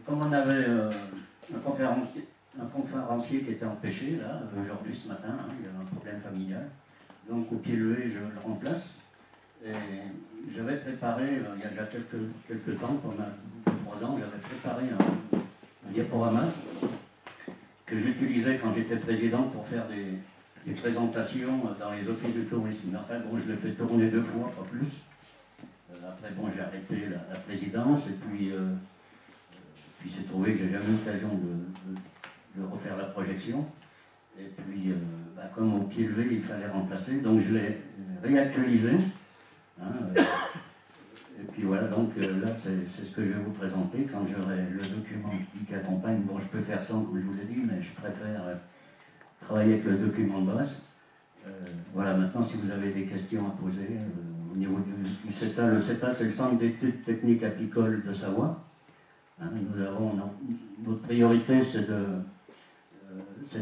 comme on avait un conférencier qui était empêché, là, aujourd'hui, ce matin, hein, il y a un problème familial, donc au pied levé, je le remplace. Et j'avais préparé, il y a déjà quelques temps, pendant 3 ans, j'avais préparé un diaporama que j'utilisais quand j'étais président pour faire des présentations dans les offices du tourisme. Enfin bon, je l'ai fait tourner 2 fois, pas plus. Après bon, j'ai arrêté la présidence et puis c'est trouvé que j'ai jamais eu l'occasion de refaire la projection. Et puis, comme au pied levé, il fallait remplacer, donc je l'ai réactualisé. Hein, et puis voilà, donc là, c'est ce que je vais vous présenter quand j'aurai le document qui accompagne. Bon, je peux faire sans, comme je vous l'ai dit, mais je préfère travailler avec le document de base. Voilà, maintenant, si vous avez des questions à poser au niveau du CETA, le CETA, c'est le Centre d'études techniques apicoles de Savoie. Hein, notre priorité, c'est de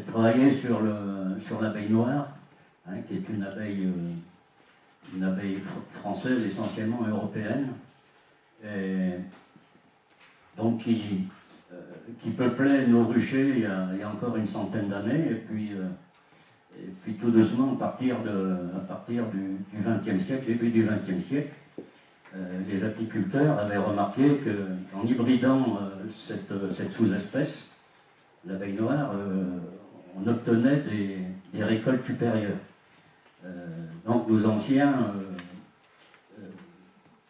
travailler sur l'abeille noire, hein, qui est une abeille française, essentiellement européenne, et donc qui peuplait nos ruchers il y a encore une centaine d'années, et puis tout doucement, à partir du XXe siècle, début du XXe siècle, les apiculteurs avaient remarqué qu'en hybridant cette sous-espèce, l'abeille noire, on obtenait des récoltes supérieures. Donc nos anciens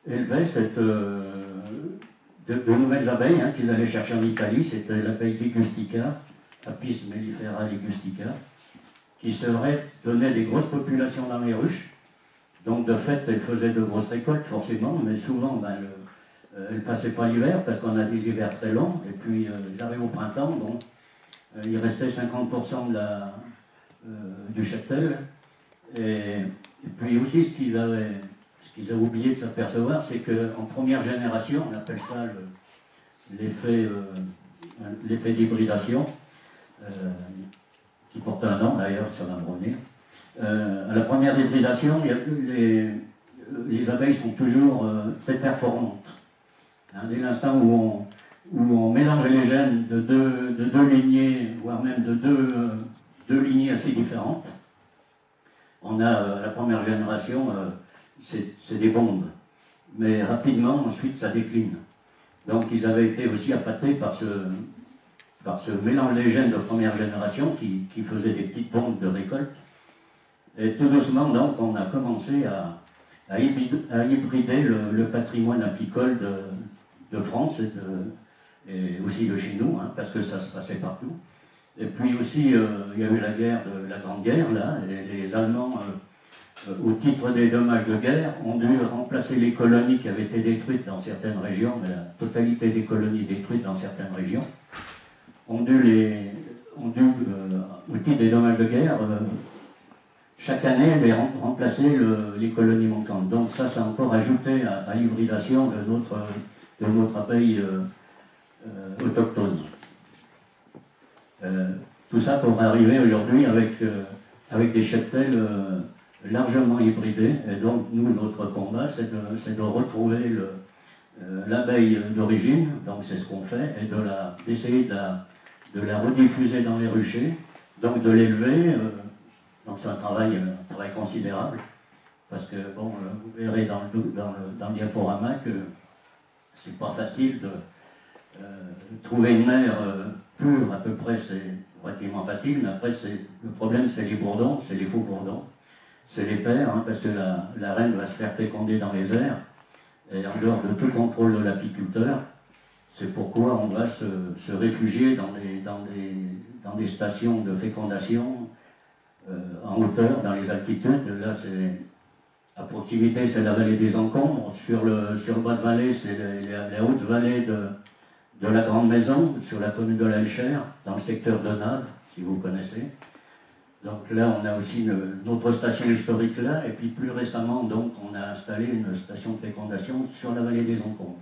élevaient de nouvelles abeilles, hein, qu'ils allaient chercher en Italie. C'était l'abeille ligustica, Apis mellifera ligustica, qui c'est vrai donnait des grosses populations dans les ruches. Donc de fait, elle faisait de grosses récoltes forcément, mais souvent elle ne passait pas l'hiver parce qu'on a des hivers très longs, et puis ils arrivent au printemps, donc il restait 50% du cheptel. Et puis aussi, ce qu'ils avaient oublié de s'apercevoir, c'est qu'en première génération, on appelle ça l'effet d'hybridation, qui porte un nom d'ailleurs, ça va me revenir. À la première hybridation, les abeilles sont toujours très performantes. Hein, dès l'instant où on mélange les gènes de deux lignées, voire même de deux lignées assez différentes, on a la première génération, c'est des bombes. Mais rapidement, ensuite, ça décline. Donc ils avaient été aussi appâtés par ce mélange des gènes de première génération qui faisait des petites bombes de récolte. Et tout doucement, donc, on a commencé à hybrider le patrimoine apicole de France et aussi de chez nous, hein, parce que ça se passait partout. Et puis aussi, il y a eu la Grande Guerre, là, et les Allemands, au titre des dommages de guerre, ont dû remplacer les colonies qui avaient été détruites dans certaines régions, mais la totalité des colonies détruites dans certaines régions, ont dû, au titre des dommages de guerre, chaque année, remplacer les colonies manquantes. Donc ça a encore ajouté à l'hybridation de notre abeille autochtone. Tout ça pour arriver aujourd'hui avec des cheptels largement hybridés. Et donc nous, notre combat, c'est de retrouver l'abeille d'origine, donc c'est ce qu'on fait, et d'essayer de la rediffuser dans les ruchers, donc de l'élever. Donc c'est un travail considérable, parce que bon, vous verrez dans le diaporama que c'est pas facile de trouver une mère pure, à peu près c'est relativement facile, mais après le problème c'est les bourdons, c'est les faux bourdons, c'est les pères, hein, parce que la reine va se faire féconder dans les airs, et en dehors de tout contrôle de l'apiculteur. C'est pourquoi on va se réfugier dans des stations de fécondation en hauteur, dans les altitudes. Là, à proximité, c'est la vallée des Encombres. Sur le bas de vallée, c'est la haute vallée de la Grande Maison, sur la commune de l'Alchère, dans le secteur de Naves, si vous connaissez. Donc là, on a aussi notre station historique là, et puis plus récemment, donc, on a installé une station de fécondation sur la vallée des Encombres.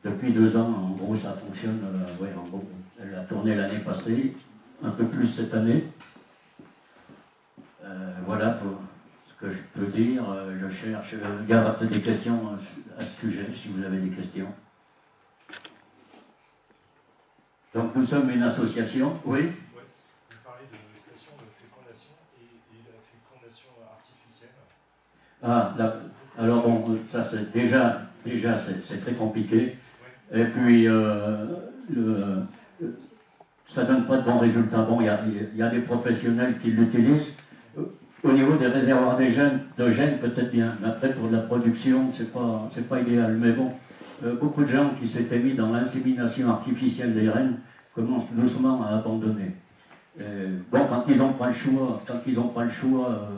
Depuis 2 ans, en gros, ça fonctionne. En gros, elle a tourné l'année passée, un peu plus cette année. Voilà pour ce que je peux dire. Je cherche. Il y aura peut-être des questions à ce sujet, si vous avez des questions. Donc nous sommes une association, oui. Oui, vous parlez de station de fécondation et la fécondation artificielle. Ah, alors bon, ça c'est déjà c'est très compliqué. Oui. Et puis ça ne donne pas de bons résultats. Bon, il y a des professionnels qui l'utilisent. Au niveau des réservoirs de gènes, peut-être bien. Mais après, pour la production, c'est pas idéal. Mais bon, beaucoup de gens qui s'étaient mis dans l'insémination artificielle des rennes commencent doucement à abandonner. Bon, quand ils n'ont pas le choix,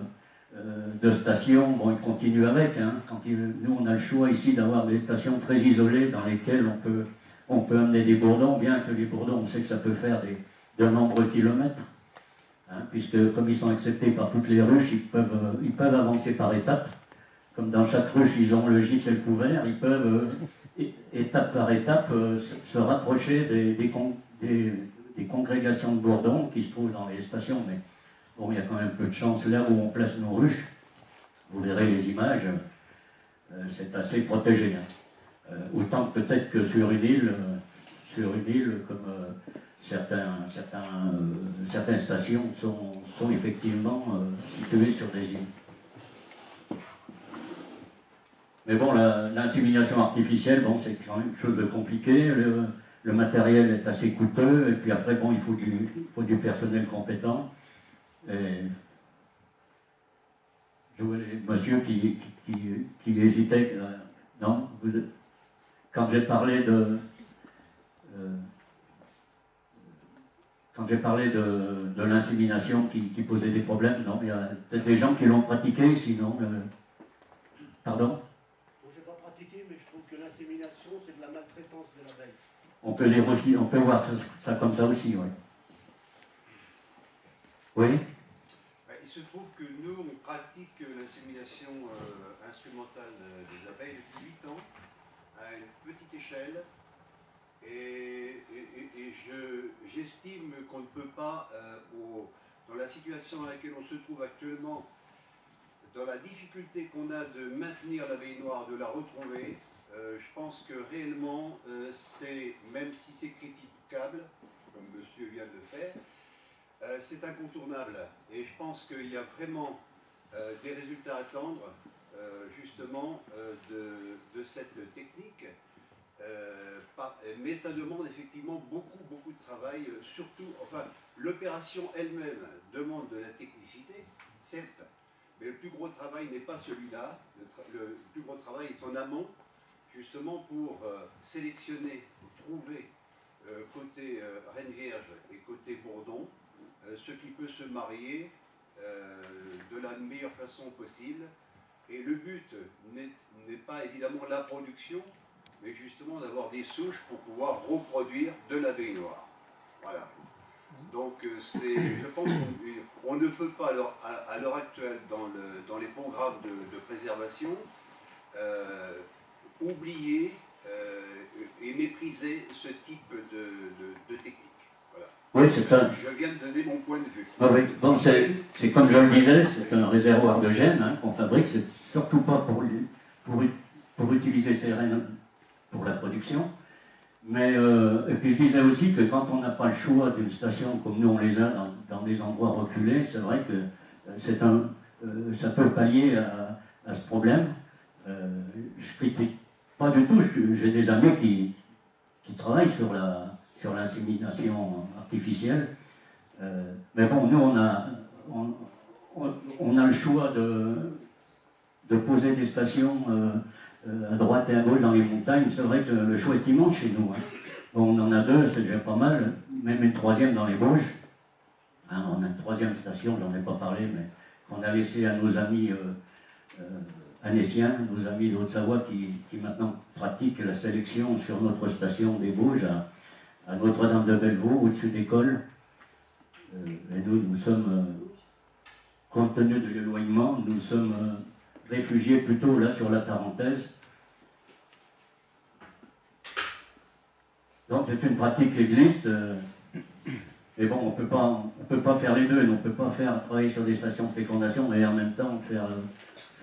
de stations, bon, ils continuent avec. Hein. Nous, on a le choix ici d'avoir des stations très isolées dans lesquelles on peut amener des bourdons, bien que les bourdons, on sait que ça peut faire de nombreux kilomètres. Hein, puisque comme ils sont acceptés par toutes les ruches, ils peuvent avancer par étapes. Comme dans chaque ruche, ils ont le gîte et le couvert, ils peuvent, étape par étape, se rapprocher des congrégations de bourdons qui se trouvent dans les stations. Mais bon, il y a quand même peu de chance là où on place nos ruches. Vous verrez les images, c'est assez protégé. Hein. Autant peut-être que sur une île comme certaines stations sont effectivement situées sur des îles. Mais bon, l'insémination artificielle, bon, c'est quand même quelque chose de compliqué. Le matériel est assez coûteux, et puis après, bon, il faut du personnel compétent. Et je vois les monsieur qui hésitait. Non, quand j'ai parlé de l'insémination qui posait des problèmes, non, il y a peut-être des gens qui l'ont pratiqué, sinon... Pardon? Je n'ai pas pratiqué, mais je trouve que l'insémination, c'est de la maltraitance de l'abeille. On peut dire aussi, on peut voir ça comme ça aussi, oui. Oui? Il se trouve que nous, on pratique l'insémination instrumentale des abeilles depuis 8 ans, à une petite échelle. Et j'estime qu'on ne peut pas, dans la situation dans laquelle on se trouve actuellement, dans la difficulté qu'on a de maintenir l'abeille noire, de la retrouver, je pense que réellement, même si c'est critiquable, comme monsieur vient de le faire, c'est incontournable. Et je pense qu'il y a vraiment des résultats à attendre, justement, de cette technique. Mais ça demande effectivement beaucoup de travail, surtout, enfin, l'opération elle-même demande de la technicité, certes, mais le plus gros travail n'est pas celui-là. Le plus gros travail est en amont, justement pour sélectionner, trouver côté reine vierge et côté bourdon, ce qui peut se marier de la meilleure façon possible. Et le but n'est pas évidemment la production, mais justement d'avoir des souches pour pouvoir reproduire de l'abeille noire. Voilà. Donc je pense qu'on ne peut pas, à l'heure actuelle, dans les programmes de préservation, oublier et mépriser ce type de technique. Voilà. Oui, Je viens de donner mon point de vue. Ah oui. Bon, c'est comme je le disais, c'est un réservoir de gènes hein, qu'on fabrique, c'est surtout pas pour utiliser ces rennes pour la production. Mais, et puis je disais aussi que quand on n'a pas le choix d'une station comme nous on les a dans des endroits reculés, c'est vrai que ça peut pallier à ce problème. Je critique pas du tout, j'ai des amis qui travaillent sur l'insémination artificielle. Mais bon, nous on a le choix de poser des stations à droite et à gauche dans les montagnes. C'est vrai que le choix est immense chez nous. Hein. Bon, on en a deux, c'est déjà pas mal, même une troisième dans les Bauges. Hein, on a une troisième station, j'en ai pas parlé, mais qu'on a laissé à nos amis anéciens, nos amis de Haute-Savoie qui maintenant pratiquent la sélection sur notre station des Bauges à Notre-Dame de Bellevaux, au-dessus d'école. Et nous sommes, compte tenu de l'éloignement, nous sommes réfugiés plutôt là sur la Tarentaise. Donc c'est une pratique qui existe, mais bon, on peut pas faire les deux, on ne peut pas travailler sur des stations de fécondation et en même temps faire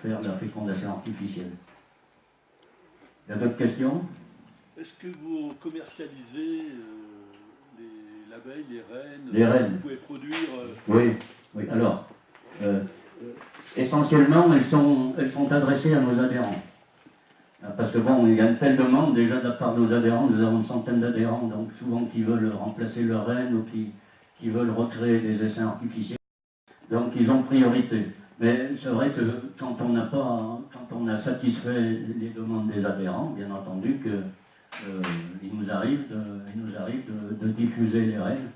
de la fécondation artificielle. Il y a d'autres questions? Est-ce que vous commercialisez les l'abeille, les reines. Les reines. Vous pouvez produire. Oui, oui. Alors, essentiellement, elles sont adressées à nos adhérents. Parce que bon, il y a une telle demande déjà de la part de nos adhérents, nous avons une centaine d'adhérents, donc souvent qui veulent remplacer leurs reines ou qui veulent recréer des essaims artificiels. Donc ils ont priorité. Mais c'est vrai que quand on a satisfait les demandes des adhérents, bien entendu que il nous arrive de diffuser les reines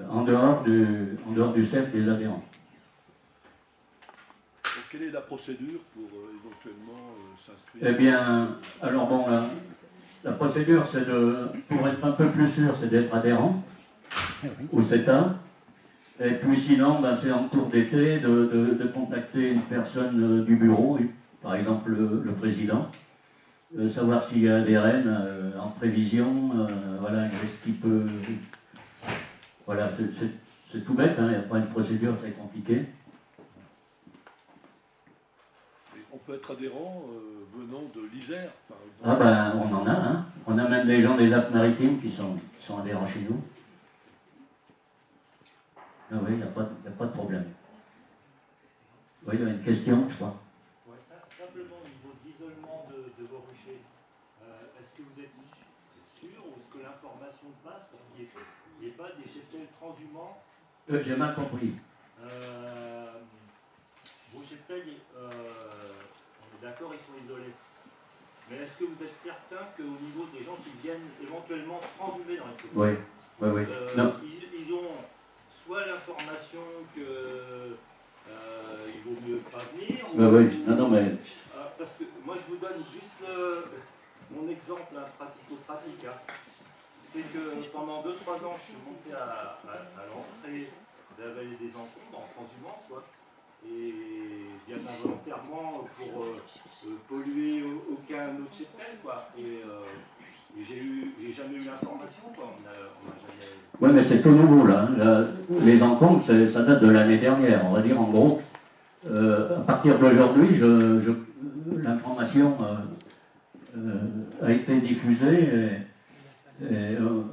en dehors du cercle des adhérents. Donc, quelle est la procédure pour éventuellement s'inscrire? Eh bien, alors bon, la procédure, c'est pour être un peu plus sûr, c'est d'être adhérent au CETA. Et puis sinon, ben, c'est en cours d'été de contacter une personne du bureau, par exemple le président, savoir s'il y a des reines en prévision, voilà, est-ce qu'il peut... Voilà, c'est tout bête, hein, il n'y a pas une procédure très compliquée. Et on peut être adhérent venant de l'Isère, par exemple. Ah ben, on en a, hein. On a même des gens des Alpes-Maritimes qui sont adhérents chez nous. Ah oui, il n'y a pas de problème. Oui, il y a une question, je crois. Ouais, simplement au niveau d'isolement de vos ruchers, est-ce que vous êtes sûr ou est-ce que l'information passe pour qu'il n'y ait pas des cheptels transhumants? J'ai mal compris. Vos cheptels, on est d'accord, ils sont isolés. Mais est-ce que vous êtes certain qu'au niveau des gens qui viennent éventuellement transhumer dans les cheptels, Oui, oui, oui. Non. Ils ont soit l'information que il vaut mieux pas venir. Oui, non, mais... Parce que moi je vous donne juste mon exemple pratico-pratique. Hein. C'est que pendant 2-3 ans je suis monté à l'entrée de la vallée des Encombres en transhumance, quoi. Et bien involontairement pour polluer aucun autre cheptel, quoi. Et j'ai jamais eu l'information, quoi. On a jamais... Oui, mais c'est tout nouveau, là. Les encombres, ça date de l'année dernière. On va dire, en gros, à partir d'aujourd'hui, l'information a été diffusée.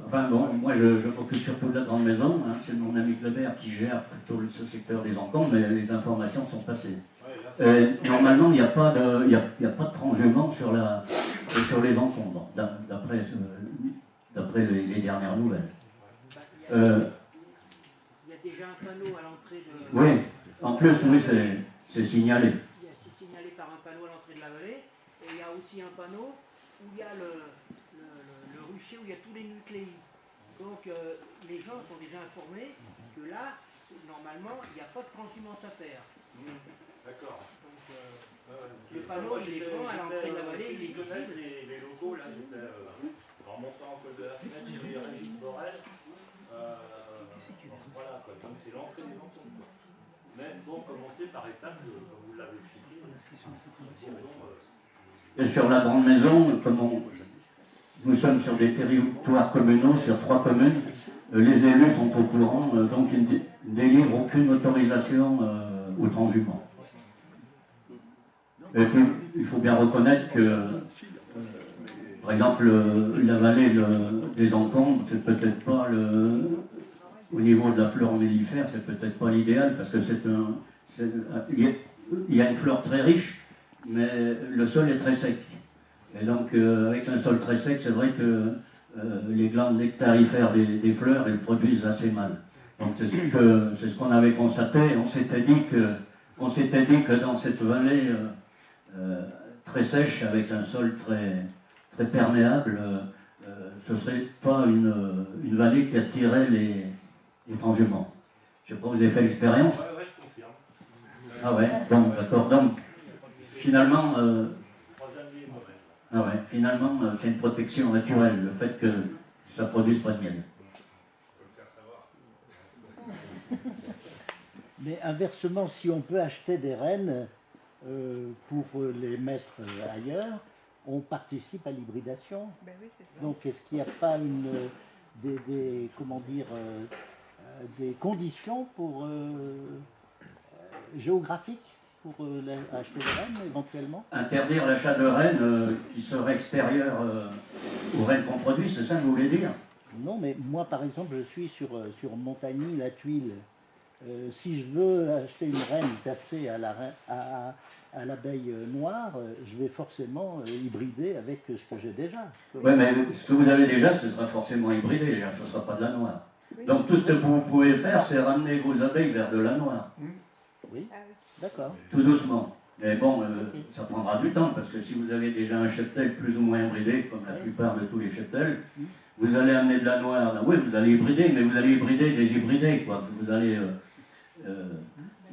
Enfin bon, moi, je m'occupe surtout de la grande maison. Hein, c'est mon ami Clébert qui gère plutôt ce secteur des encombres, mais les informations sont passées. Normalement, il n'y a pas de transhumance sur les encombres, d'après les dernières nouvelles. Il y a déjà un panneau à l'entrée de... Oui, en plus, oui, c'est signalé. C'est signalé par un panneau à l'entrée de la vallée. Et il y a aussi un panneau où il y a le rucher, où il y a tous les nucléides. Donc les gens sont déjà informés que là, normalement, il n'y a pas de transhumance à faire. D'accord. Donc le panneau, il est grand à l'entrée de la vallée, il est visible. Les locaux, là, j'étais en montant en col de la fenêtre chez Régis Borel. Voilà, quoi. Donc c'est l'entrée des encombres. Mais bon, commencer par étapes, comme vous l'avez expliqué. Et sur la grande maison, nous sommes sur des territoires communaux, sur 3 communes, les élus sont au courant, donc ils ne délivrent aucune autorisation aux transhumants. Et puis, il faut bien reconnaître que, par exemple, la vallée des Encombres, c'est peut-être pas au niveau de la flore mellifère, c'est peut-être pas l'idéal, parce que il y a une flore très riche, mais le sol est très sec. Et donc, avec un sol très sec, c'est vrai que les glandes nectarifères des fleurs, elles produisent assez mal. Donc, c'est ce qu'on avait constaté. On s'était dit que dans cette vallée très sèche, avec un sol très, très perméable, ce ne serait pas une vallée qui attirait les transhumants. Je ne sais pas, vous avez fait l'expérience? Ouais, je confirme. Ah ouais, donc d'accord. Donc, finalement, finalement, c'est une protection naturelle, le fait que ça ne produise pas de miel. Mais inversement, si on peut acheter des rennes pour les mettre ailleurs, on participe à l'hybridation. Ben oui, c'est ça. Donc est-ce qu'il n'y a pas des conditions pour, géographiques pour acheter des rennes éventuellement? Interdire l'achat de rennes qui seraient extérieures aux rennes qu'on produit, c'est ça que vous voulez dire? Non, mais moi, par exemple, je suis sur Montagny, la Tuile. Si je veux acheter une reine tassée à l'abeille noire, je vais forcément hybrider avec ce que j'ai déjà. Oui, mais ce que vous avez déjà, ce sera forcément hybridé, ce ne sera pas de la noire. Donc tout ce que vous pouvez faire, c'est ramener vos abeilles vers de la noire. Oui, d'accord. Tout doucement. Mais bon, ça prendra du temps, parce que si vous avez déjà un cheptel plus ou moins hybridé, comme la plupart de tous les cheptels, vous allez amener de la noire. Oui, vous allez hybrider, mais vous allez hybrider des hybridés, quoi. Vous allez...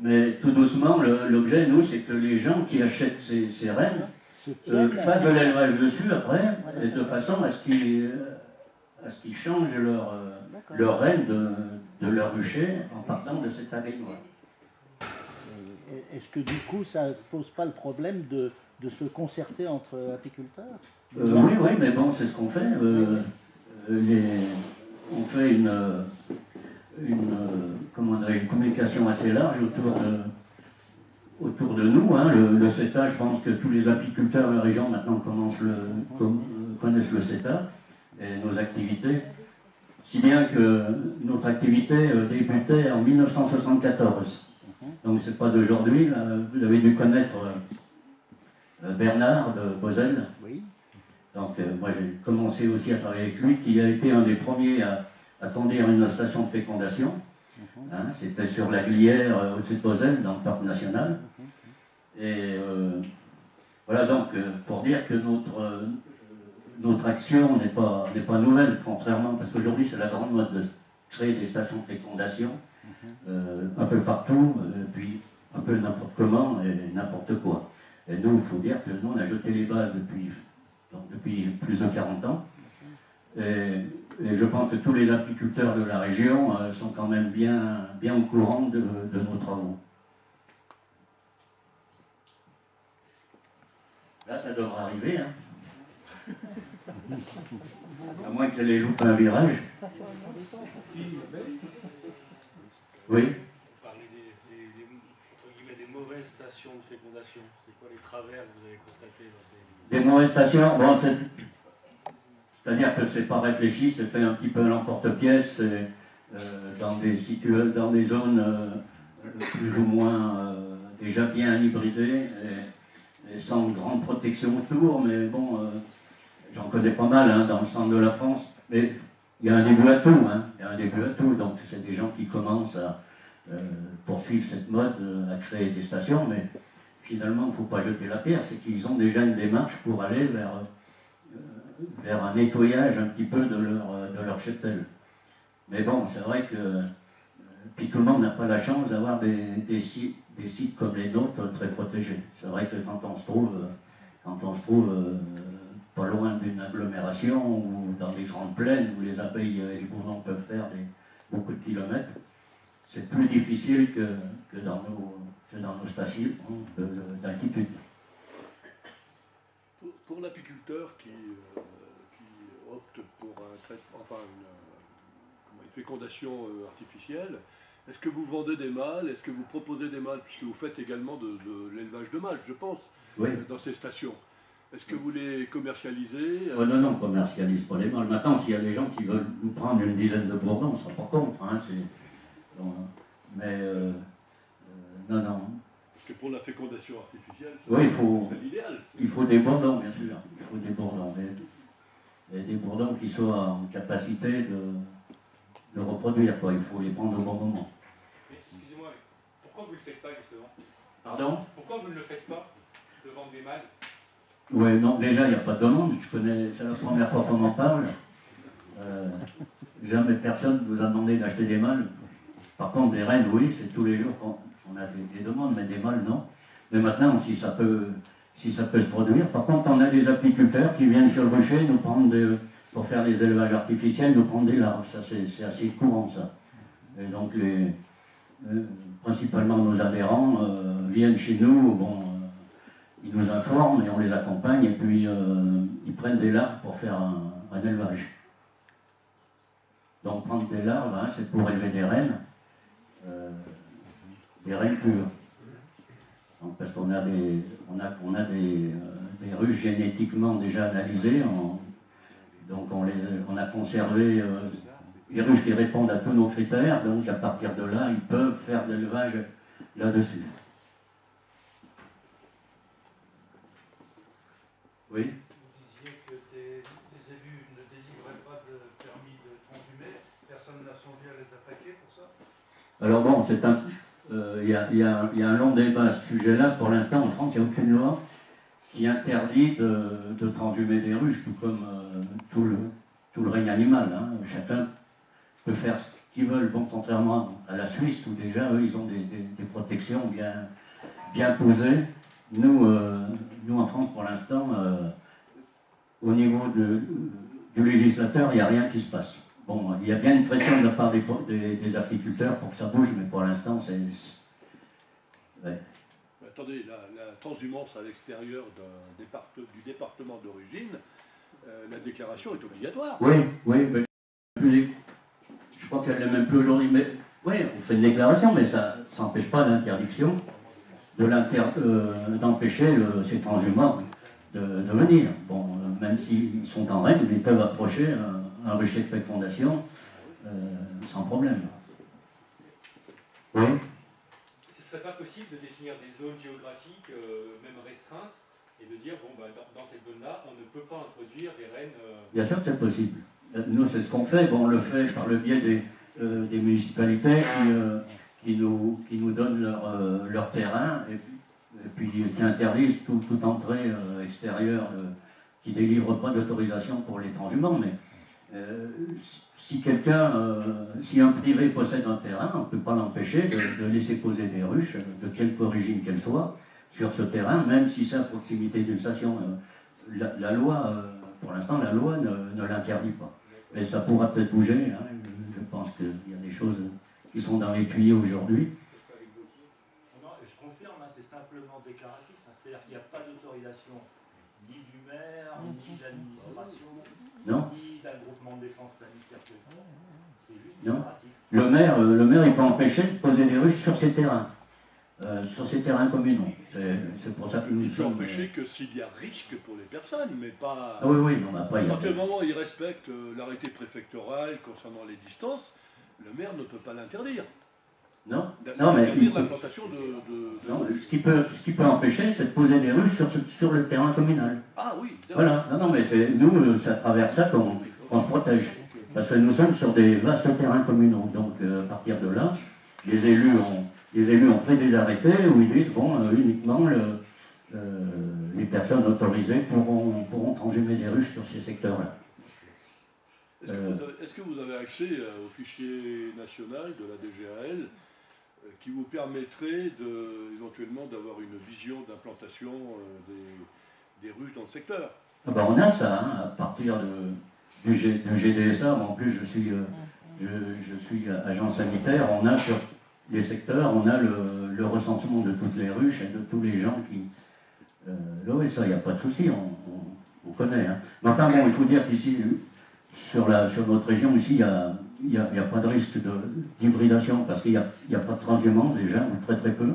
mais tout doucement, l'objet, nous, c'est que les gens qui achètent ces rennes fassent de l'élevage dessus après, et de façon à ce qu'ils changent leur reine de leur rucher en partant de cette abeille noire. Est-ce que du coup, ça ne pose pas le problème de se concerter entre apiculteurs? Oui, mais bon, c'est ce qu'on fait. On fait une communication assez large autour de nous. Hein. Le CETA, je pense que tous les apiculteurs de la région maintenant connaissent le CETA et nos activités. Si bien que notre activité débutait en 1974. Donc c'est pas d'aujourd'hui. Vous avez dû connaître Bernard de Bozelle. Oui. Donc moi j'ai commencé aussi à travailler avec lui, qui a été un des premiers à conduire une station de fécondation. Hein, c'était sur la Glière, au-dessus de Bozelle, dans le parc national. Et voilà donc pour dire que notre action n'est pas nouvelle, contrairement, parce qu'aujourd'hui c'est la grande mode de créer des stations de fécondation un peu partout, puis un peu n'importe comment et n'importe quoi. Et nous, il faut dire que nous, on a jeté les bases depuis plus de 40 ans. Et je pense que tous les apiculteurs de la région sont quand même bien au courant de nos travaux. Là, ça devrait arriver, hein. À moins qu'elle ait loupé un virage. Oui. Vous parlez des mauvaises stations de fécondation. C'est quoi les travers que vous avez constatés dans ces... Des mauvaises stations, bon, c'est-à-dire que c'est pas réfléchi, c'est fait un petit peu à l'emporte-pièce, dans des zones plus ou moins déjà bien hybridées et sans grande protection autour, mais bon, j'en connais pas mal hein, dans le centre de la France, mais il y a un début à tout, hein, il y a un début à tout, donc c'est des gens qui commencent à poursuivre cette mode, à créer des stations, mais finalement il ne faut pas jeter la pierre, c'est qu'ils ont déjà une démarche pour aller vers un nettoyage un petit peu de leur cheptel. Mais bon, c'est vrai que puis tout le monde n'a pas la chance d'avoir des sites comme les nôtres très protégés. C'est vrai que quand on se trouve pas loin d'une agglomération ou dans des grandes plaines où les abeilles et les bourdons peuvent faire beaucoup de kilomètres, c'est plus difficile que dans nos stations d'altitude. Pour l'apiculteur qui opte pour une fécondation artificielle, est-ce que vous vendez des mâles? Est-ce que vous proposez des mâles? Puisque vous faites également de l'élevage de mâles, je pense, oui. Dans ces stations. Est-ce que vous les commercialisez? Non, on ne commercialise pas les mâles. Maintenant, s'il y a des gens qui veulent nous prendre une dizaine de bourdons, on ne sera pas contre. Hein, mais non. Parce que pour la fécondation artificielle, oui, c'est l'idéal. Il faut des bourdons, bien sûr. Il faut des bourdons. Et des bourdons qui soient en capacité de reproduire. Quoi. Il faut les prendre au bon moment. Excusez-moi, mais pourquoi vous ne le faites pas justement? Pardon? Pourquoi vous ne le faites pas, de vendre des mâles? Oui, non, déjà, il n'y a pas de demande. C'est la première fois qu'on en parle. Jamais personne ne nous a demandé d'acheter des mâles. Par contre, des reines, oui, c'est tous les jours qu'on a des demandes, mais des mâles, non. Mais maintenant, si ça peut se produire. Par contre, on a des apiculteurs qui viennent sur le rucher nous prendre pour faire des élevages artificiels, nous prendre des larves. Ça, c'est assez courant, ça. Et donc, principalement nos adhérents viennent chez nous, ils nous informent et on les accompagne, et puis ils prennent des larves pour faire un élevage. Donc, prendre des larves, hein, c'est pour élever des rennes pures. Donc, parce qu'on a des ruches génétiquement déjà analysées Donc on a conservé les ruches qui répondent à tous nos critères, donc à partir de là, ils peuvent faire de l'élevage là-dessus. Oui. Vous disiez que des élus ne délivraient pas de permis de transhumer. Personne n'a songé à les attaquer pour ça? Alors bon, il y a un long débat à ce sujet-là. Pour l'instant, en France, il n'y a aucune loi qui interdit de transhumer des ruches, tout comme tout le règne animal. Hein. Chacun peut faire ce qu'ils veulent. Bon, contrairement à la Suisse, où déjà, eux, ils ont des protections bien posées. Nous, en France, pour l'instant, au niveau du législateur, il n'y a rien qui se passe. Bon, il y a bien une pression de la part des apiculteurs pour que ça bouge, mais pour l'instant, c'est... Ouais. Attendez, la transhumance à l'extérieur du département d'origine, la déclaration est obligatoire. Oui, mais je crois qu'elle n'est même plus aujourd'hui. Mais oui, on fait une déclaration, mais ça n'empêche pas l'interdiction d'empêcher ces transhumants de venir. Bon, même s'ils sont en règle, ils peuvent approcher un rucher de fécondation sans problème. Oui. Ce ne serait pas possible de définir des zones géographiques, même restreintes, et de dire, bon, dans cette zone-là, on ne peut pas introduire des rennes... Bien sûr que c'est possible. Nous, c'est ce qu'on fait. Bon, on le fait par le biais des municipalités qui nous donnent leur terrain et puis qui interdisent toute entrée extérieure, qui ne délivrent pas d'autorisation pour les transhumants. Mais si un privé possède un terrain, on ne peut pas l'empêcher de laisser poser des ruches, de quelque origine qu'elles soient, sur ce terrain, même si c'est à proximité d'une station. La loi, pour l'instant, la loi ne l'interdit pas. Mais ça pourra peut-être bouger. Hein. Je pense qu'il y a des choses qui sont dans les tuyaux aujourd'hui. Non, je confirme, hein, c'est simplement déclaratif. Hein, c'est-à-dire qu'il n'y a pas d'autorisation ni du maire, ni de l'administration, ni d'un groupement de défense sanitaire. C'est juste déclaratif. Le maire, il peut empêcher de poser des ruches sur ses terrains. Sur ces terrains communaux. C'est pour ça que nous sommes... Il peut empêcher que s'il y a risque pour les personnes, mais pas... Ah oui, non, pas à partir du moment où il respecte l'arrêté préfectoral concernant les distances, le maire ne peut pas l'interdire. Non, mais... l'implantation non, ce qui peut empêcher, c'est de poser des ruches sur le terrain communal. Ah oui, voilà, non, mais nous, c'est à travers ça qu'on se protège. Parce que nous sommes sur des vastes terrains communaux. Donc, à partir de là, les élus ont pris des arrêtés où ils disent, bon, uniquement les personnes autorisées pourront transhumer des ruches sur ces secteurs-là. Est-ce que vous avez accès au fichier national de la DGAL qui vous permettrait éventuellement d'avoir une vision d'implantation des ruches dans le secteur? On a ça, hein, à partir du GDSA. En plus, je suis agent sanitaire. On a sur des secteurs, on a le recensement de toutes les ruches et de tous les gens qui... oui, ça, il n'y a pas de souci, on connaît. Hein. Mais enfin, bon, il faut dire qu'ici, sur notre région, ici, il n'y a pas de risque d'hybridation parce qu'il n'y a pas de transhumance déjà, ou très très peu.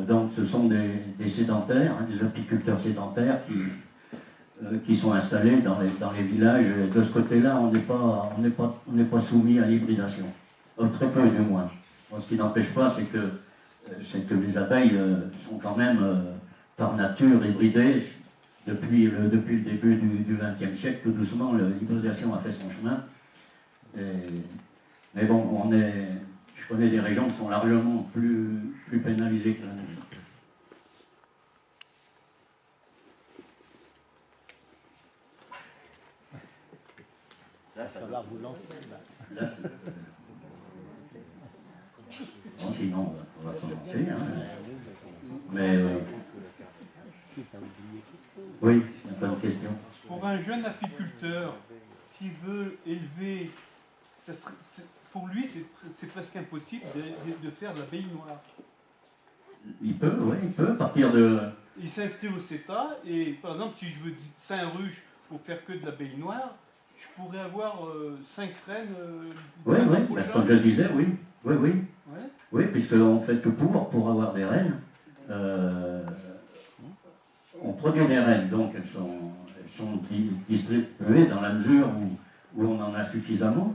Donc, ce sont des sédentaires, hein, des apiculteurs sédentaires qui sont installés dans les villages. Et de ce côté-là, on n'est pas soumis à l'hybridation. Très peu, du moins. Ce qui n'empêche pas, c'est que les abeilles sont quand même, par nature, hybridées. Depuis le début du XXe siècle, tout doucement, l'hybridation a fait son chemin. Mais bon, je connais des régions qui sont largement plus pénalisées que la nôtre. Là, ça va vous lancer. Là, bon, sinon, on va commencer. Hein. Mais oui, il y a plein de questions. Pour un jeune apiculteur, s'il veut élever, pour lui, c'est presque impossible de faire de l'abeille noire. Il peut, oui, il peut partir de... Il s'inscrit au CETA et, par exemple, si je veux 5 ruches pour faire que de l'abeille noire, je pourrais avoir 5 reines oui, comme je le disais, oui. Ouais. Oui, puisqu'on fait tout pour avoir des reines. On produit des reines, donc elles sont distribuées dans la mesure où on en a suffisamment.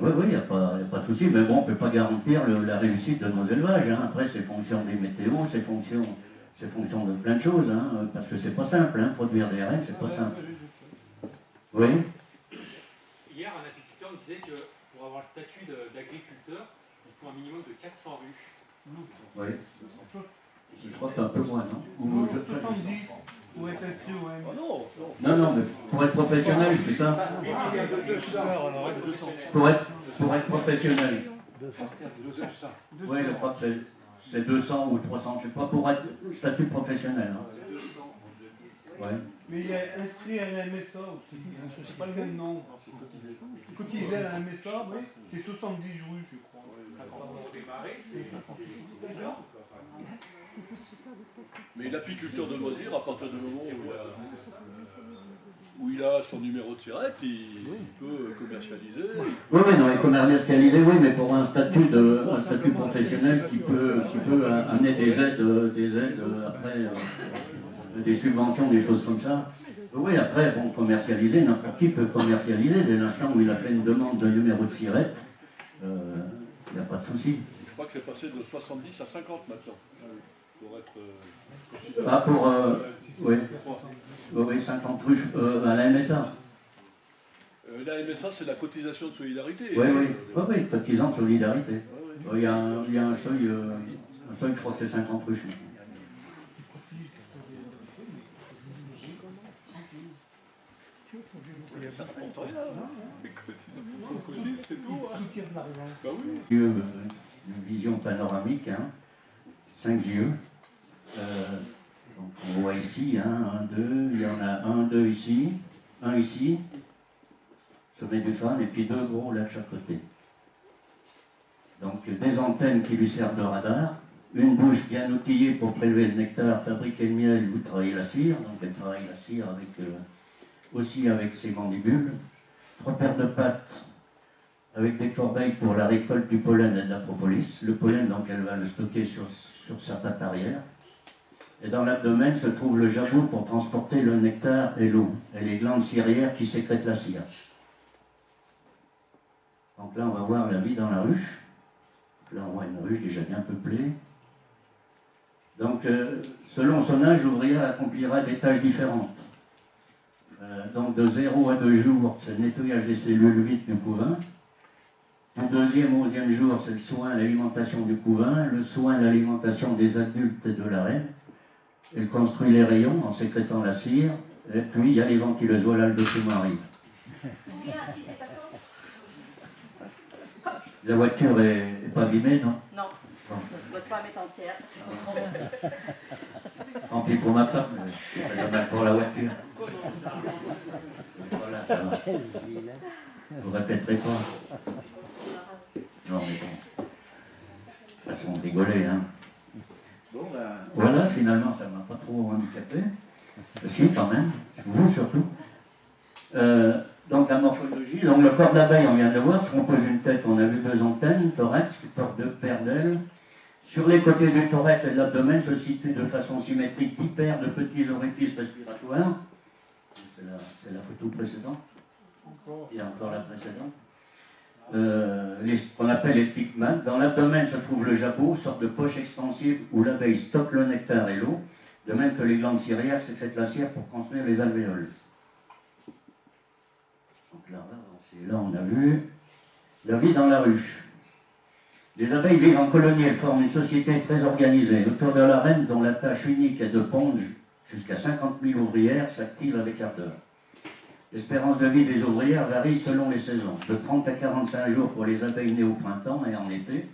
Oui, il n'y a pas de souci, mais bon, on ne peut pas garantir la réussite de nos élevages. Hein. Après, c'est fonction des météos, c'est fonction de plein de choses, hein, parce que c'est pas simple, hein, produire des rennes, c'est pas simple. Oui. Hier, un apiculteur me disait que pour avoir le statut d'agriculteur, il faut un minimum de 400 ruches. Oui. Je crois que c'est un peu moins, non? Ou 70, ou être inscrit au M. Non, mais pour être professionnel, c'est ça? Pour être professionnel. Oui, je crois que c'est 200 ou 300, je ne sais pas, pour être statut professionnel. Hein. Ouais. Mais il est inscrit à la MSA aussi, c'est pas le même nom. Cotisé à la MSA, oui, c'est 70 rues, je crois. Mais l'apiculteur de loisir, à partir du moment où il a son numéro de SIRET, il peut commercialiser. Oui, non, et commercialiser, oui, mais pour un statut professionnel qui peut amener des aides après, des subventions, des choses comme ça. Oui, après, bon, commercialiser, n'importe qui peut commercialiser dès l'instant où il a fait une demande de numéro de SIRET, il n'y a pas de souci. Je crois que c'est passé de 70 à 50 maintenant. Pour être. Oui, 50 ruches à la MSA. La MSA, c'est la cotisation de solidarité. Oui, cotisant de solidarité. Il y a un seuil, je crois que c'est 50 ruches. Ça ne compte rien. C'est tout. Bah oui. Une vision panoramique, hein, 5 yeux. Donc on voit ici, hein, 1, 2, il y en a 1, 2 ici, un ici, sommet du crâne, et puis 2 gros là de chaque côté. Donc des antennes qui lui servent de radar, une bouche bien outillée pour prélever le nectar, fabriquer le miel ou travailler la cire. Donc elle travaille la cire aussi avec ses mandibules. 3 paires de pattes avec des corbeilles pour la récolte du pollen et de la propolis. Le pollen, donc, elle va le stocker sur sa patte arrière. Et dans l'abdomen se trouve le jabot pour transporter le nectar et l'eau, et les glandes cirières qui sécrètent la cire. Donc là, on va voir la vie dans la ruche. Là, on voit une ruche déjà bien peuplée. Donc, selon son âge, l'ouvrière accomplira des tâches différentes. Donc, de 0 à 2 jours, c'est le nettoyage des cellules vides du couvain. Du 2e au 11e jour, c'est le soin et l'alimentation du couvain, le soin et l'alimentation des adultes et de la reine. Elle construit les rayons en sécrétant la cire, et puis il y a les ventileuses. Voilà, le document arrive. La voiture est pas abîmée, non? Non. Bon. Votre femme est entière. Tant pis pour ma femme, c'est dommage pour la voiture. Voilà, ça va. Vous répéterez pas. Non, mais bon. De toute façon, rigoler, hein. Bon, ben, voilà, finalement, ça ne m'a pas trop handicapé. Si, quand même. Vous, surtout. Donc, la morphologie. Donc, le corps d'abeille, on vient de voir. Si on pose une tête, on a vu 2 antennes, thorax, qui portent 2 paires d'ailes. Sur les côtés du thorax et de l'abdomen se situent de façon symétrique 10 paires de petits orifices respiratoires. C'est la photo précédente. Et encore la précédente. Qu'on appelle les stigmates. Dans l'abdomen se trouve le jabot, sorte de poche extensive où l'abeille stocke le nectar et l'eau, de même que les glandes cirières sécrètent la cire pour construire les alvéoles. Donc là, on a vu la vie dans la ruche. Les abeilles vivent en colonie, elles forment une société très organisée. Autour de la reine, dont la tâche unique est de pondre jusqu'à 50 000 ouvrières, s'active avec ardeur. L'espérance de vie des ouvrières varie selon les saisons, de 30 à 45 jours pour les abeilles nées au printemps et en été,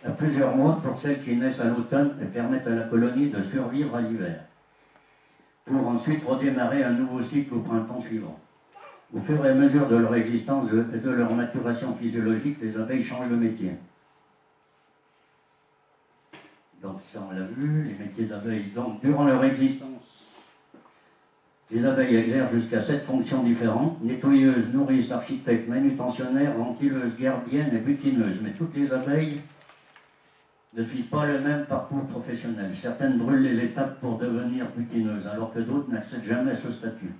à plusieurs mois pour celles qui naissent à l'automne et permettent à la colonie de survivre à l'hiver, pour ensuite redémarrer un nouveau cycle au printemps suivant. Au fur et à mesure de leur existence et de leur maturation physiologique, les abeilles changent de métier. Donc ça on l'a vu, les métiers d'abeilles. Donc durant leur existence, les abeilles exercent jusqu'à 7 fonctions différentes: nettoyeuses, nourrices, architectes, manutentionnaires, ventileuses, gardiennes et butineuses. Mais toutes les abeilles ne suivent pas le même parcours professionnel. Certaines brûlent les étapes pour devenir butineuses, alors que d'autres n'accèdent jamais à ce statut.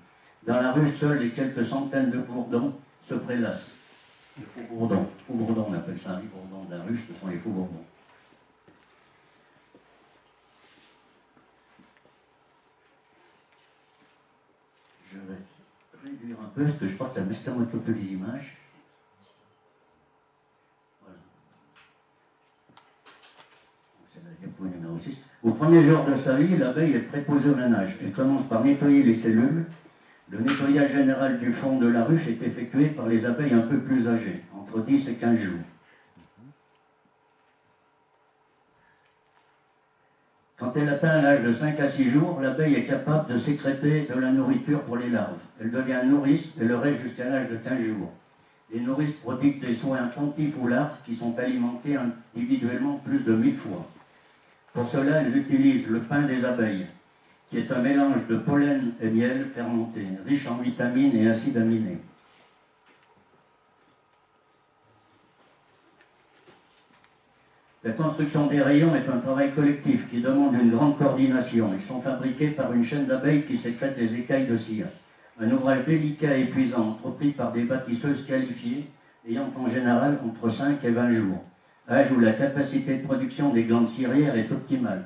Dans la ruche, seuls les quelques centaines de bourdons se prélassent. Les faux bourdons. Faux bourdons, on appelle ça les bourdons de la ruche, ce sont les faux bourdons. Je vais réduire un peu, parce que je crois que ça m'estompe un peu les images. Voilà. C'est la diapo numéro 6. Au premier jour de sa vie, l'abeille est préposée au ménage. Elle commence par nettoyer les cellules. Le nettoyage général du fond de la ruche est effectué par les abeilles un peu plus âgées, entre 10 et 15 jours. Quand elle atteint l'âge de 5 à 6 jours, l'abeille est capable de sécréter de la nourriture pour les larves. Elle devient nourrice et le reste jusqu'à l'âge de 15 jours. Les nourrices prodiguent des soins attentifs aux larves qui sont alimentées individuellement plus de 1000 fois. Pour cela, elles utilisent le pain des abeilles, qui est un mélange de pollen et miel fermenté, riche en vitamines et acides aminés. La construction des rayons est un travail collectif qui demande une grande coordination. Ils sont fabriqués par une chaîne d'abeilles qui sécrète des écailles de cire. Un ouvrage délicat et épuisant, entrepris par des bâtisseuses qualifiées, ayant en général entre 5 et 20 jours, âge où la capacité de production des glandes cirières est optimale.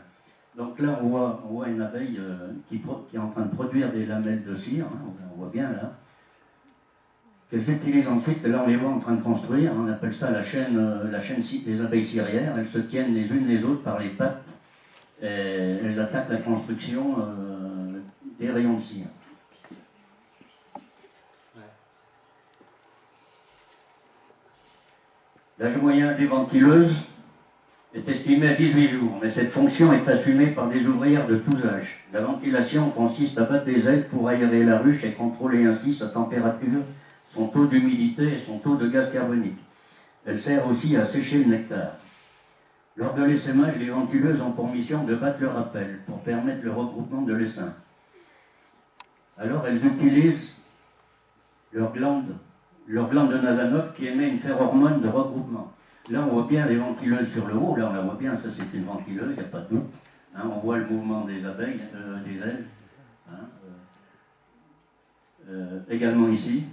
Donc là, on voit une abeille qui est en train de produire des lamelles de cire, hein, on voit bien là, qu'elles utilisent ensuite, et là on les voit en train de construire, on appelle ça la chaîne des abeilles cirières. Elles se tiennent les unes les autres par les pattes, et elles attaquent la construction des rayons de cire. L'âge moyen des ventileuses est estimé à 18 jours, mais cette fonction est assumée par des ouvrières de tous âges. La ventilation consiste à battre des ailes pour aérer la ruche et contrôler ainsi sa température, son taux d'humidité et son taux de gaz carbonique. Elle sert aussi à sécher le nectar. Lors de l'essaimage, les ventileuses ont pour mission de battre le rappel pour permettre le regroupement de l'essaim. Alors elles utilisent leur glande de Nasanov qui émet une ferrohormone de regroupement. Là, on voit bien les ventileuses sur le haut. Là, on la voit bien, ça c'est une ventileuse, il n'y a pas de doute. Hein, on voit le mouvement des abeilles, des ailes. Hein, également ici.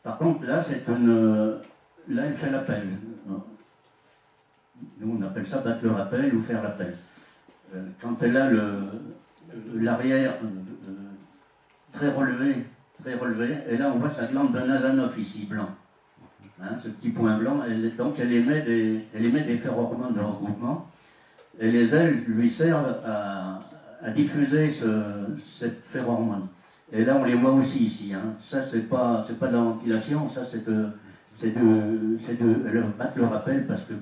Par contre, là, là, elle fait l'appel. Nous, on appelle ça battre le rappel ou faire l'appel. Quand elle a l'arrière très relevé, et là, on voit sa glande de Nasanov ici, blanc. Hein, ce petit point blanc, donc elle émet des ferrohormones de regroupement, et les ailes lui servent à diffuser cette ferrohormone. Et là, on les voit aussi ici. Hein. Ça, c'est pas de la ventilation, ça, c'est de battre le rappel, parce que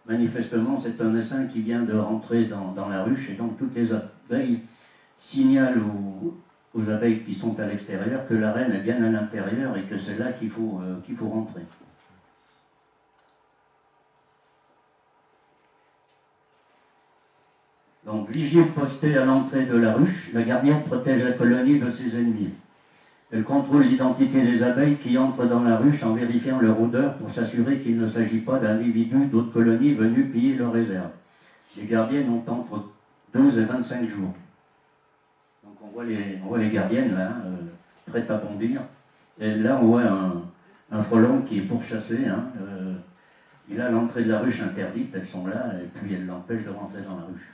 manifestement, c'est un essaim qui vient de rentrer dans la ruche, et donc toutes les abeilles signalent aux abeilles qui sont à l'extérieur que la reine est bien à l'intérieur et que c'est là qu'il faut rentrer. Donc, vigile postée à l'entrée de la ruche, la gardienne protège la colonie de ses ennemis. Elle contrôle l'identité des abeilles qui entrent dans la ruche en vérifiant leur odeur pour s'assurer qu'il ne s'agit pas d'individus d'autres colonies venus piller leurs réserves. Les gardiennes ont entre 12 et 25 jours. Donc on voit les gardiennes là, prêtes à bondir. Et là on voit un frelon qui est pourchassé. Hein, il a l'entrée de la ruche interdite, elles sont là, et puis elles l'empêchent de rentrer dans la ruche.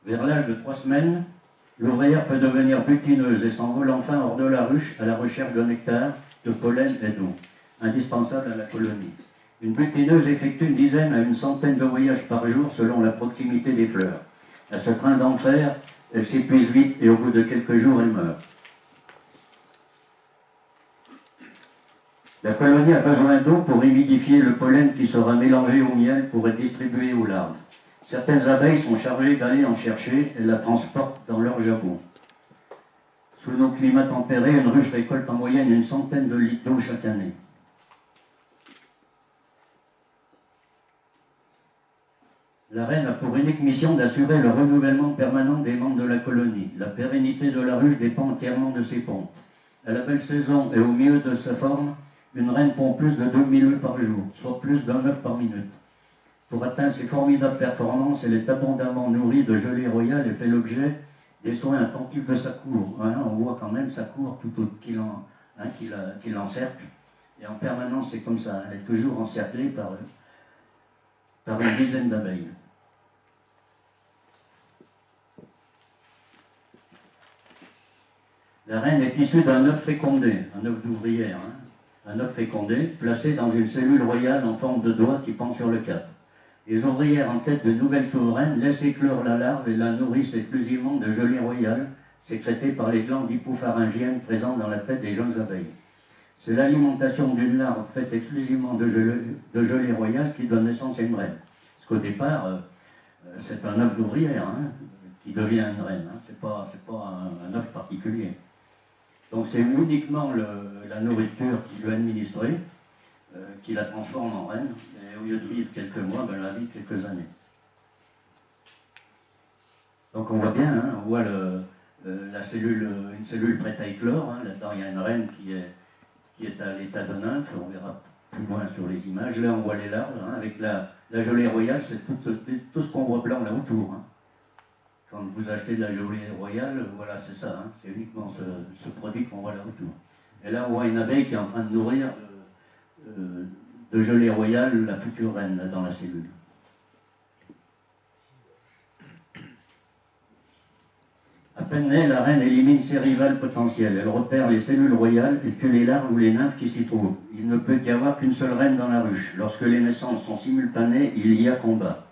Vers l'âge de 3 semaines, l'ouvrière peut devenir butineuse et s'envole enfin hors de la ruche à la recherche de nectar, de pollen et d'eau, indispensable à la colonie. Une butineuse effectue une dizaine à une centaine de voyages par jour selon la proximité des fleurs. À ce train d'enfer, elle s'épuise vite et au bout de quelques jours, elle meurt. La colonie a besoin d'eau pour humidifier le pollen qui sera mélangé au miel pour être distribué aux larves. Certaines abeilles sont chargées d'aller en chercher et la transportent dans leur javeau. Sous nos climats tempérés, une ruche récolte en moyenne une centaine de litres d'eau chaque année. La reine a pour unique mission d'assurer le renouvellement permanent des membres de la colonie. La pérennité de la ruche dépend entièrement de ses pontes. À la belle saison et au milieu de sa forme, une reine pond plus de 2000 œufs par jour, soit plus d'un œuf par minute. Pour atteindre ces formidables performances, elle est abondamment nourrie de gelée royale et fait l'objet des soins attentifs de sa cour. Hein, on voit quand même sa cour tout qui l'encercle. Et en permanence, c'est comme ça. Elle est toujours encerclée par une dizaine d'abeilles. La reine est issue d'un œuf fécondé, un œuf d'ouvrière, hein, un œuf fécondé, placé dans une cellule royale en forme de doigt qui pend sur le cap. Les ouvrières en quête de nouvelles souveraines laissent éclore la larve et la nourrissent exclusivement de gelée royale, sécrétée par les glandes hypopharyngiennes présentes dans la tête des jeunes abeilles. C'est l'alimentation d'une larve faite exclusivement de gelée royale qui donne naissance à une reine. Parce qu'au départ, c'est un œuf d'ouvrière hein, qui devient une reine, hein. C'est pas un œuf particulier. Donc c'est uniquement la nourriture qui lui est administrée qui la transforme en reine, et au lieu de vivre quelques mois, ben, elle la vit quelques années. Donc on voit bien, hein, on voit une cellule prête à éclore, hein. Là-dedans il y a une reine qui est à l'état de nymphe, on verra plus loin sur les images. Là on voit les larves, hein, avec la gelée royale, c'est tout ce qu'on voit blanc là autour. Hein. Quand vous achetez de la gelée royale, voilà, c'est ça, hein, c'est uniquement ce produit qu'on voit là autour. Et là on voit une abeille qui est en train de nourrir de gelée royale la future reine là, dans la cellule. À peine née, la reine élimine ses rivales potentielles. Elle repère les cellules royales et tue les larves ou les nymphes qui s'y trouvent. Il ne peut y avoir qu'une seule reine dans la ruche. Lorsque les naissances sont simultanées, il y a combat.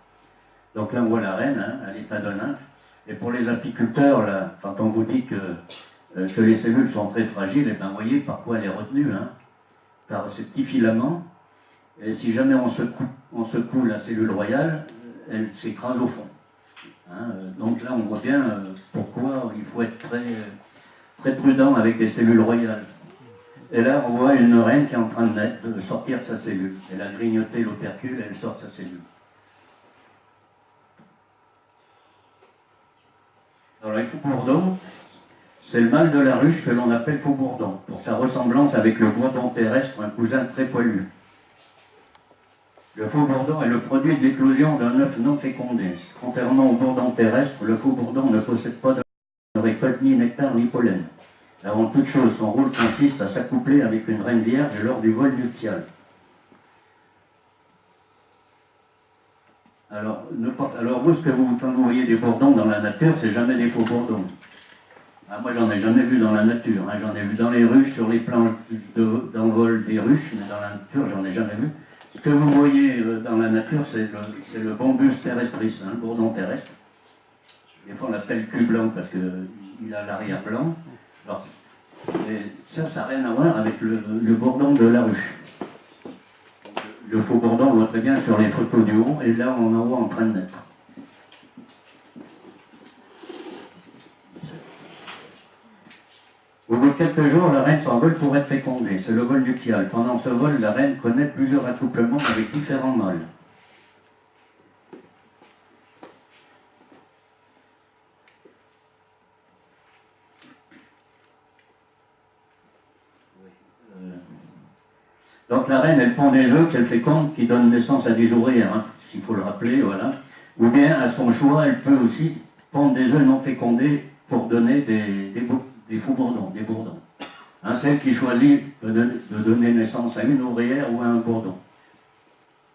Donc là, on voit la reine hein, à l'état de nymphe. Et pour les apiculteurs, là, quand on vous dit que les cellules sont très fragiles, et ben, vous voyez par quoi elle est retenue, hein, par ces petits filaments. Et si jamais on secoue la cellule royale, elle s'écrase au fond. Hein, donc là, on voit bien pourquoi il faut être très, très prudent avec les cellules royales. Et là, on voit une reine qui est en train de sortir de sa cellule. Elle a grignoté l'opercule et elle sort de sa cellule. Alors, les faux-bourdons, c'est le mâle de la ruche que l'on appelle faux-bourdon, pour sa ressemblance avec le bourdon terrestre, un cousin très poilu. Le faux-bourdon est le produit de l'éclosion d'un œuf non fécondé. Contrairement au bourdon terrestre, le faux-bourdon ne possède pas de récolte ni nectar ni pollen. Avant toute chose, son rôle consiste à s'accoupler avec une reine vierge lors du vol nuptial. Alors vous, quand vous voyez des bourdons dans la nature, c'est jamais des faux bourdons. Ah, moi, j'en ai jamais vu dans la nature. Hein. J'en ai vu dans les ruches, sur les planches d'envol des ruches, mais dans la nature, j'en ai jamais vu. Ce que vous voyez dans la nature, c'est le bombus terrestris, hein, le bourdon terrestre. Des fois, on l'appelle cul blanc parce qu'il a l'arrière blanc. Alors, ça n'a rien à voir avec le bourdon de la ruche. Le faux bourdon, on voit très bien sur les photos du haut, et là, on en voit en train de naître. Au bout de quelques jours, la reine s'envole pour être fécondée. C'est le vol nuptial. Pendant ce vol, la reine connaît plusieurs accouplements avec différents mâles. Donc la reine, elle pond des œufs qu'elle féconde, qui donnent naissance à des ouvrières, hein, s'il faut le rappeler, voilà. Ou bien, à son choix, elle peut aussi pondre des œufs non fécondés pour donner des faux bourdons, des bourdons. Hein, celle qui choisit de donner naissance à une ouvrière ou à un bourdon.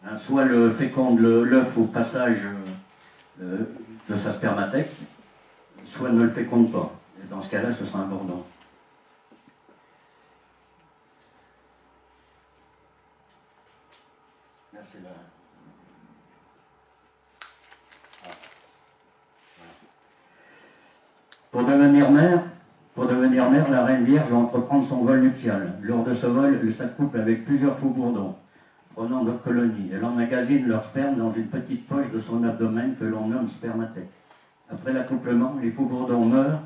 Hein, soit le féconde l'œuf au passage de sa spermathèque, soit ne le féconde pas. Et dans ce cas-là, ce sera un bourdon. Merci. Pour devenir mère, la reine vierge va entreprendre son vol nuptial. Lors de ce vol, elle s'accouple avec plusieurs faux bourdons, prenant d'autres colonies. Elle emmagasine leur sperme dans une petite poche de son abdomen que l'on nomme spermathèque. Après l'accouplement, les faux bourdons meurent.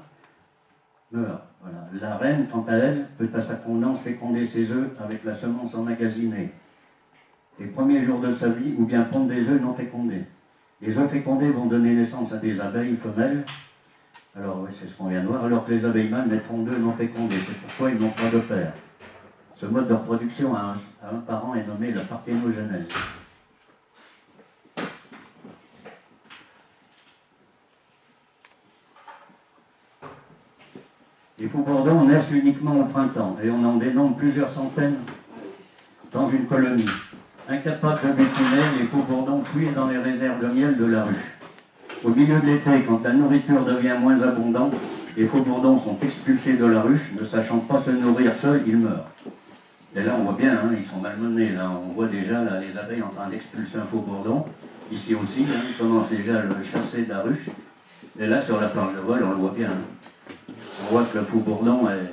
Voilà. La reine, quant à elle, peut à sa convenance féconder ses œufs avec la semence emmagasinée les premiers jours de sa vie, ou bien pondre des œufs non fécondés. Les œufs fécondés vont donner naissance à des abeilles femelles. Alors oui, c'est ce qu'on vient de voir, alors que les abeilles mâles naîtront d'œufs non fécondés. C'est pourquoi ils n'ont pas de père. Ce mode de reproduction à un parent est nommé la parthénogenèse. Les faux-bourdons naissent uniquement au printemps et on en dénombre plusieurs centaines dans une colonie. Incapables de butiner, les faux-bourdons puisent dans les réserves de miel de la ruche. Au milieu de l'été, quand la nourriture devient moins abondante, les faux-bourdons sont expulsés de la ruche, ne sachant pas se nourrir seuls, ils meurent. Et là, on voit bien, hein, ils sont malmenés. Là, on voit déjà là, les abeilles en train d'expulser un faux-bourdon. Ici aussi, hein, ils commencent déjà à le chasser de la ruche. Et là, sur la planche de vol, on le voit bien. Hein. On voit que le faux-bourdon est...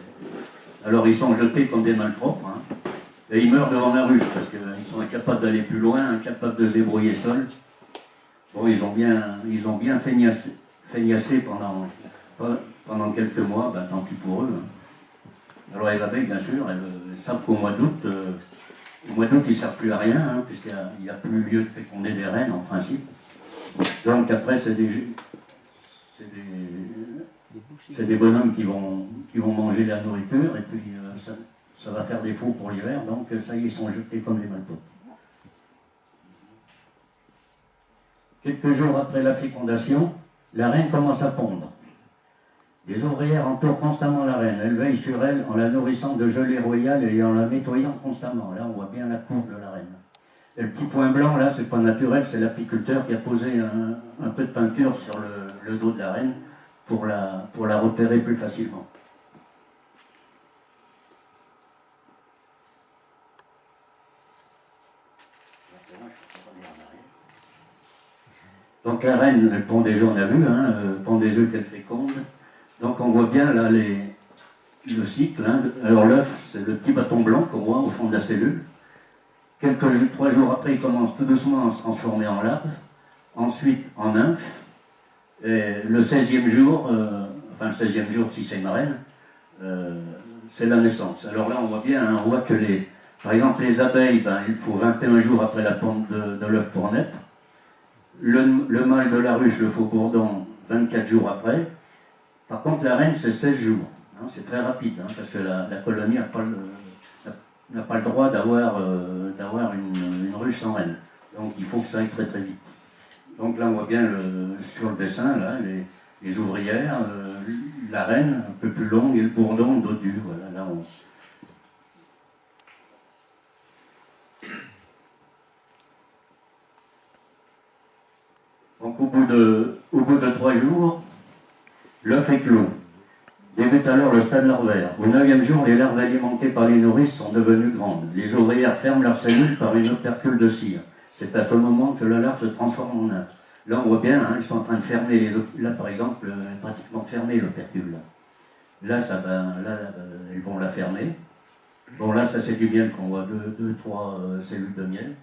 Alors, ils sont jetés comme des malpropres. Hein, et ils meurent devant la ruche parce qu'ils sont incapables d'aller plus loin, incapables de se débrouiller seuls. Bon, ils ont bien feignacé pendant quelques mois, ben, tant pis pour eux. Hein. Alors les abeilles, bien sûr, elles savent qu'au mois d'août, ils ne servent plus à rien, hein, puisqu'il n'y a plus lieu de féconder des reines, en principe. Donc après, c'est des bonhommes qui vont manger la nourriture, et puis ça va faire défaut pour l'hiver, donc ça y est, ils sont jetés comme les malpropres. Quelques jours après la fécondation, la reine commence à pondre. Les ouvrières entourent constamment la reine. Elles veillent sur elle en la nourrissant de gelée royale et en la nettoyant constamment. Là, on voit bien la cour de la reine. Et le petit point blanc, là, c'est pas naturel, c'est l'apiculteur qui a posé un peu de peinture sur le dos de la reine pour la repérer plus facilement. Donc la reine, elle pond des œufs, on a vu, hein, pond des œufs qu'elle féconde. Donc on voit bien là le cycle. Hein. Alors l'œuf, c'est le petit bâton blanc qu'on voit au fond de la cellule. 3 jours après, il commence tout doucement à se transformer en larve, ensuite en nymphe. Et le 16e jour, enfin le 16e jour si c'est une reine, c'est la naissance. Alors là on voit bien, hein, on voit que par exemple les abeilles, ben, il faut 21 jours après la ponte de l'œuf pour naître. Le mâle de la ruche, le faux-bourdon, 24 jours après. Par contre, la reine, c'est 16 jours. Hein, c'est très rapide, hein, parce que la colonie n'a pas le droit d'avoir une ruche sans reine. Donc, il faut que ça aille très très vite. Donc là, on voit bien sur le dessin, là, les ouvrières, la reine, un peu plus longue, et le bourdon, dos dur. Voilà, là, Donc au bout de 3 jours, l'œuf éclot. Débute alors le stade larvaire. Au 9e jour, les larves alimentées par les nourrices sont devenues grandes. Les ouvrières ferment leurs cellules par une opercule de cire. C'est à ce moment que la larve se transforme en nymphe. Là, on voit bien, hein, ils sont en train de fermer là, par exemple, pratiquement fermer l'opercule. Là, ils vont la fermer. Bon, là, ça c'est du miel qu'on voit, 2-3 cellules de miel.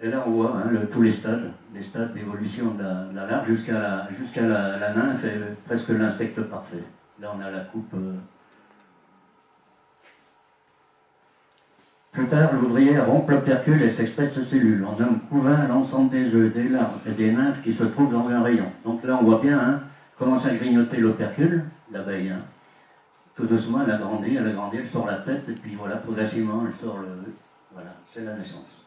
Et là, on voit hein, tous les stades d'évolution de la larve jusqu'à la nymphe et presque l'insecte parfait. Là, on a la coupe. Plus tard, l'ouvrière rompt l'opercule et s'extrait de ses cellules. On nomme couvain l'ensemble des œufs, des larves et des nymphes qui se trouvent dans un rayon. Donc là, on voit bien, hein, commence à grignoter l'opercule, l'abeille. Hein. Tout doucement, elle agrandit, elle sort la tête, et puis voilà, progressivement, elle sort le... Voilà, c'est la naissance.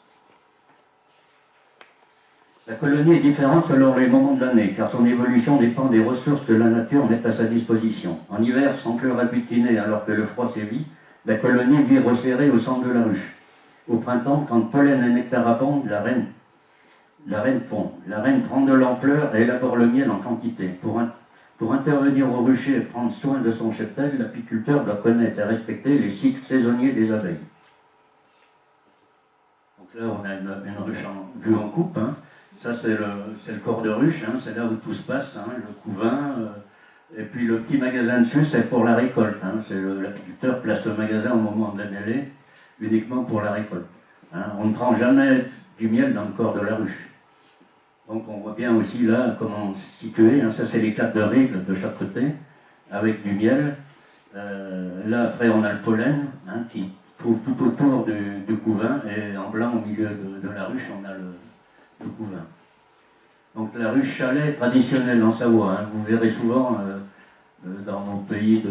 La colonie est différente selon les moments de l'année, car son évolution dépend des ressources que la nature met à sa disposition. En hiver, sans fleurs à butiner alors que le froid sévit, la colonie vit resserrée au centre de la ruche. Au printemps, quand pollen et nectar abondent, la reine pond. La reine prend de l'ampleur et élabore le miel en quantité. Pour intervenir au rucher et prendre soin de son cheptel, l'apiculteur doit connaître et respecter les cycles saisonniers des abeilles. Donc là, on a une ruche vue en coupe. Hein. Ça, c'est le corps de ruche, hein, c'est là où tout se passe, hein, le couvain. Et puis le petit magasin dessus, c'est pour la récolte. Hein, l'apiculteur place le magasin au moment de la mêlée, uniquement pour la récolte. Hein. On ne prend jamais du miel dans le corps de la ruche. Donc on voit bien aussi là comment situer. Hein, ça, c'est les 4 de rive de chaque côté, avec du miel. Là, après, on a le pollen, hein, qui trouve tout autour du couvain, et en blanc, au milieu de la ruche, on a le couvain. Donc la ruche chalet traditionnelle en Savoie, hein, vous verrez souvent dans nos pays,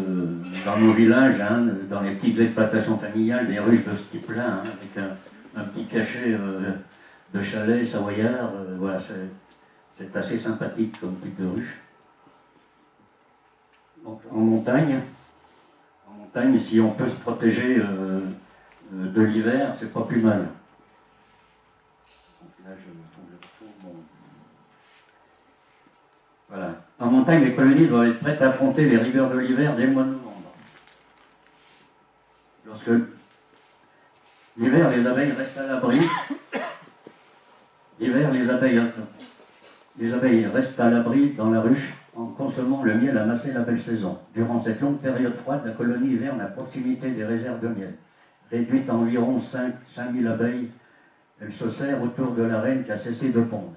dans nos villages, hein, dans les petites exploitations familiales, des ruches de ce type-là, hein, avec un petit cachet de chalet savoyard. Voilà, c'est assez sympathique comme type de ruche. Donc, en montagne, si on peut se protéger de l'hiver, c'est pas plus mal. Donc là, voilà. En montagne, les colonies doivent être prêtes à affronter les rigueurs de l'hiver dès le mois de novembre. Lorsque l'hiver, les abeilles restent à l'abri. L'hiver, les abeilles restent à l'abri dans la ruche en consommant le miel amassé la belle saison. Durant cette longue période froide, la colonie hiverne à proximité des réserves de miel. Réduite à environ 5000 abeilles, elle se serre autour de la reine qui a cessé de pondre.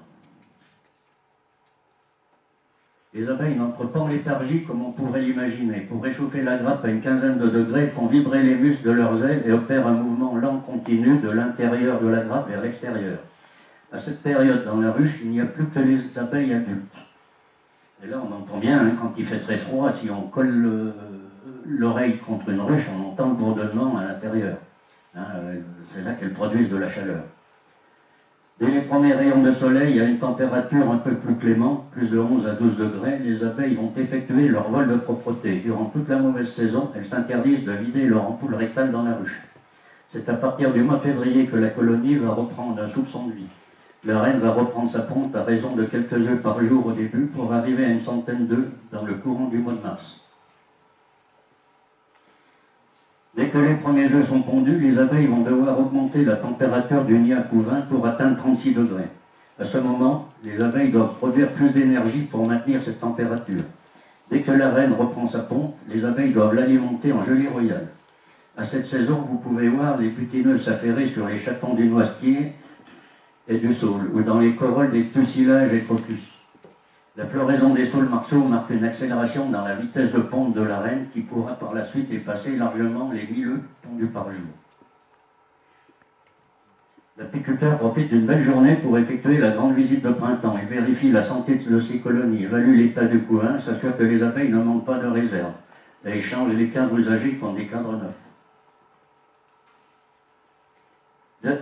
Les abeilles n'entrent pas en léthargie comme on pourrait l'imaginer. Pour réchauffer la grappe à une quinzaine de degrés, font vibrer les muscles de leurs ailes et opèrent un mouvement lent continu de l'intérieur de la grappe vers l'extérieur. À cette période, dans la ruche, il n'y a plus que les abeilles adultes. Et là, on entend bien, hein, quand il fait très froid, si on colle l'oreille contre une ruche, on entend le bourdonnement à l'intérieur. Hein, c'est là qu'elles produisent de la chaleur. Dès les premiers rayons de soleil, à une température un peu plus clémente, plus de 11 à 12 degrés, les abeilles vont effectuer leur vol de propreté. Durant toute la mauvaise saison, elles s'interdisent de vider leur ampoule rectale dans la ruche. C'est à partir du mois de février que la colonie va reprendre un soupçon de vie. La reine va reprendre sa ponte à raison de quelques œufs par jour au début pour arriver à une centaine d'œufs dans le courant du mois de mars. Dès que les premiers œufs sont pondus, les abeilles vont devoir augmenter la température du nid à couvain pour atteindre 36 degrés. À ce moment, les abeilles doivent produire plus d'énergie pour maintenir cette température. Dès que la reine reprend sa ponte, les abeilles doivent l'alimenter en gelée royale. À cette saison, vous pouvez voir les butineuses s'affairer sur les chatons du noisetier et du saule, ou dans les corolles des tussilages et crocus. La floraison des saules marceaux marque une accélération dans la vitesse de ponte de la reine qui pourra par la suite dépasser largement les 1000 œufs pondus par jour. L'apiculteur profite d'une belle journée pour effectuer la grande visite de printemps. Il vérifie la santé de ses colonies, évalue l'état du couvain, s'assure que les abeilles ne manquent pas de réserve et échange les cadres usagés contre des cadres neufs.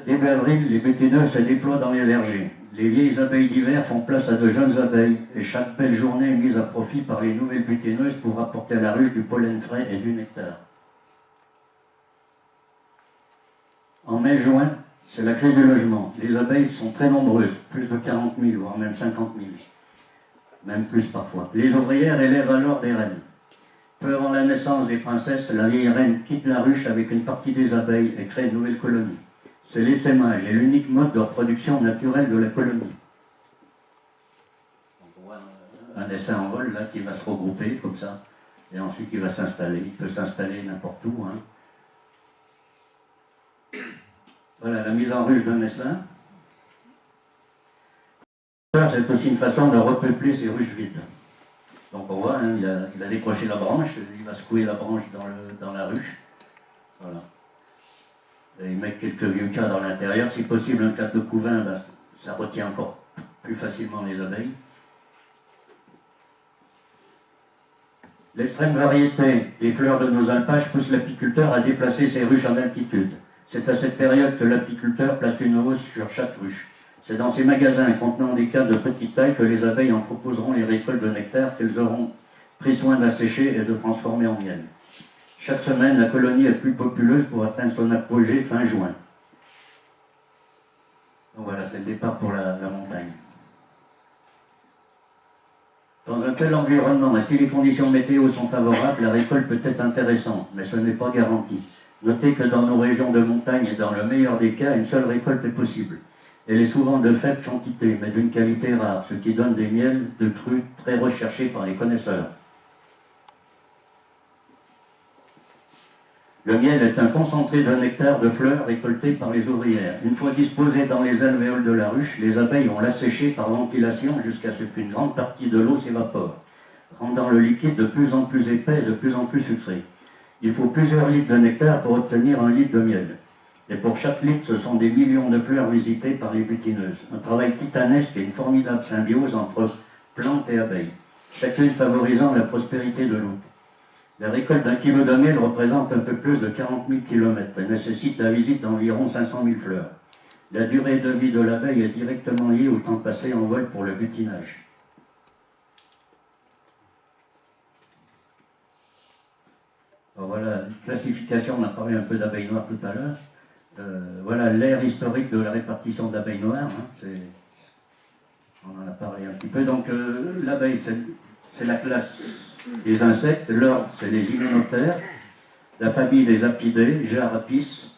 Début avril, les butineuses se déploient dans les vergers. Les vieilles abeilles d'hiver font place à de jeunes abeilles et chaque belle journée est mise à profit par les nouvelles butineuses pour apporter à la ruche du pollen frais et du nectar. En mai-juin, c'est la crise du logement. Les abeilles sont très nombreuses, plus de 40 000, voire même 50 000, même plus parfois. Les ouvrières élèvent alors des reines. Peu avant la naissance des princesses, la vieille reine quitte la ruche avec une partie des abeilles et crée une nouvelle colonie. C'est l'essaimage et l'unique mode de reproduction naturelle de la colonie. On voit un essaim en vol là qui va se regrouper comme ça, et ensuite il va s'installer. Il peut s'installer n'importe où. Hein. Voilà la mise en ruche d'un essaim. C'est aussi une façon de repeupler ces ruches vides. Donc on voit, hein, il a décroché la branche, il va secouer la branche dans la ruche. Voilà. Et mettre quelques vieux cadres à l'intérieur. Si possible, un cadre de couvain, ben, ça retient encore plus facilement les abeilles. L'extrême variété des fleurs de nos alpages pousse l'apiculteur à déplacer ses ruches en altitude. C'est à cette période que l'apiculteur place une hausse sur chaque ruche. C'est dans ces magasins contenant des cadres de petite taille que les abeilles en proposeront les récoltes de nectar qu'elles auront pris soin d'assécher et de transformer en miel. Chaque semaine, la colonie est plus populeuse pour atteindre son apogée fin juin. Donc voilà, c'est le départ pour la montagne. Dans un tel environnement, et si les conditions météo sont favorables, la récolte peut être intéressante, mais ce n'est pas garanti. Notez que dans nos régions de montagne et dans le meilleur des cas, une seule récolte est possible. Elle est souvent de faible quantité, mais d'une qualité rare, ce qui donne des miels de crus très recherchés par les connaisseurs. Le miel est un concentré de nectar de fleurs récolté par les ouvrières. Une fois disposé dans les alvéoles de la ruche, les abeilles vont l'assécher par ventilation jusqu'à ce qu'une grande partie de l'eau s'évapore, rendant le liquide de plus en plus épais et de plus en plus sucré. Il faut plusieurs litres de nectar pour obtenir 1 litre de miel. Et pour chaque litre, ce sont des millions de fleurs visitées par les butineuses. Un travail titanesque et une formidable symbiose entre plantes et abeilles. chacune favorisant la prospérité de l'autre. La récolte d'un kilo de miel représente un peu plus de 40 000 km et nécessite la visite d'environ 500 000 fleurs. La durée de vie de l'abeille est directement liée au temps passé en vol pour le butinage. Alors voilà, classification, on a parlé un peu d'abeilles noires tout à l'heure. Voilà l'ère historique de la répartition d'abeilles noires. Hein, on en a parlé un petit peu. Donc l'abeille, c'est la classe des insectes. L'ordre, c'est les hyménoptères. La famille des apidés, genre Apis,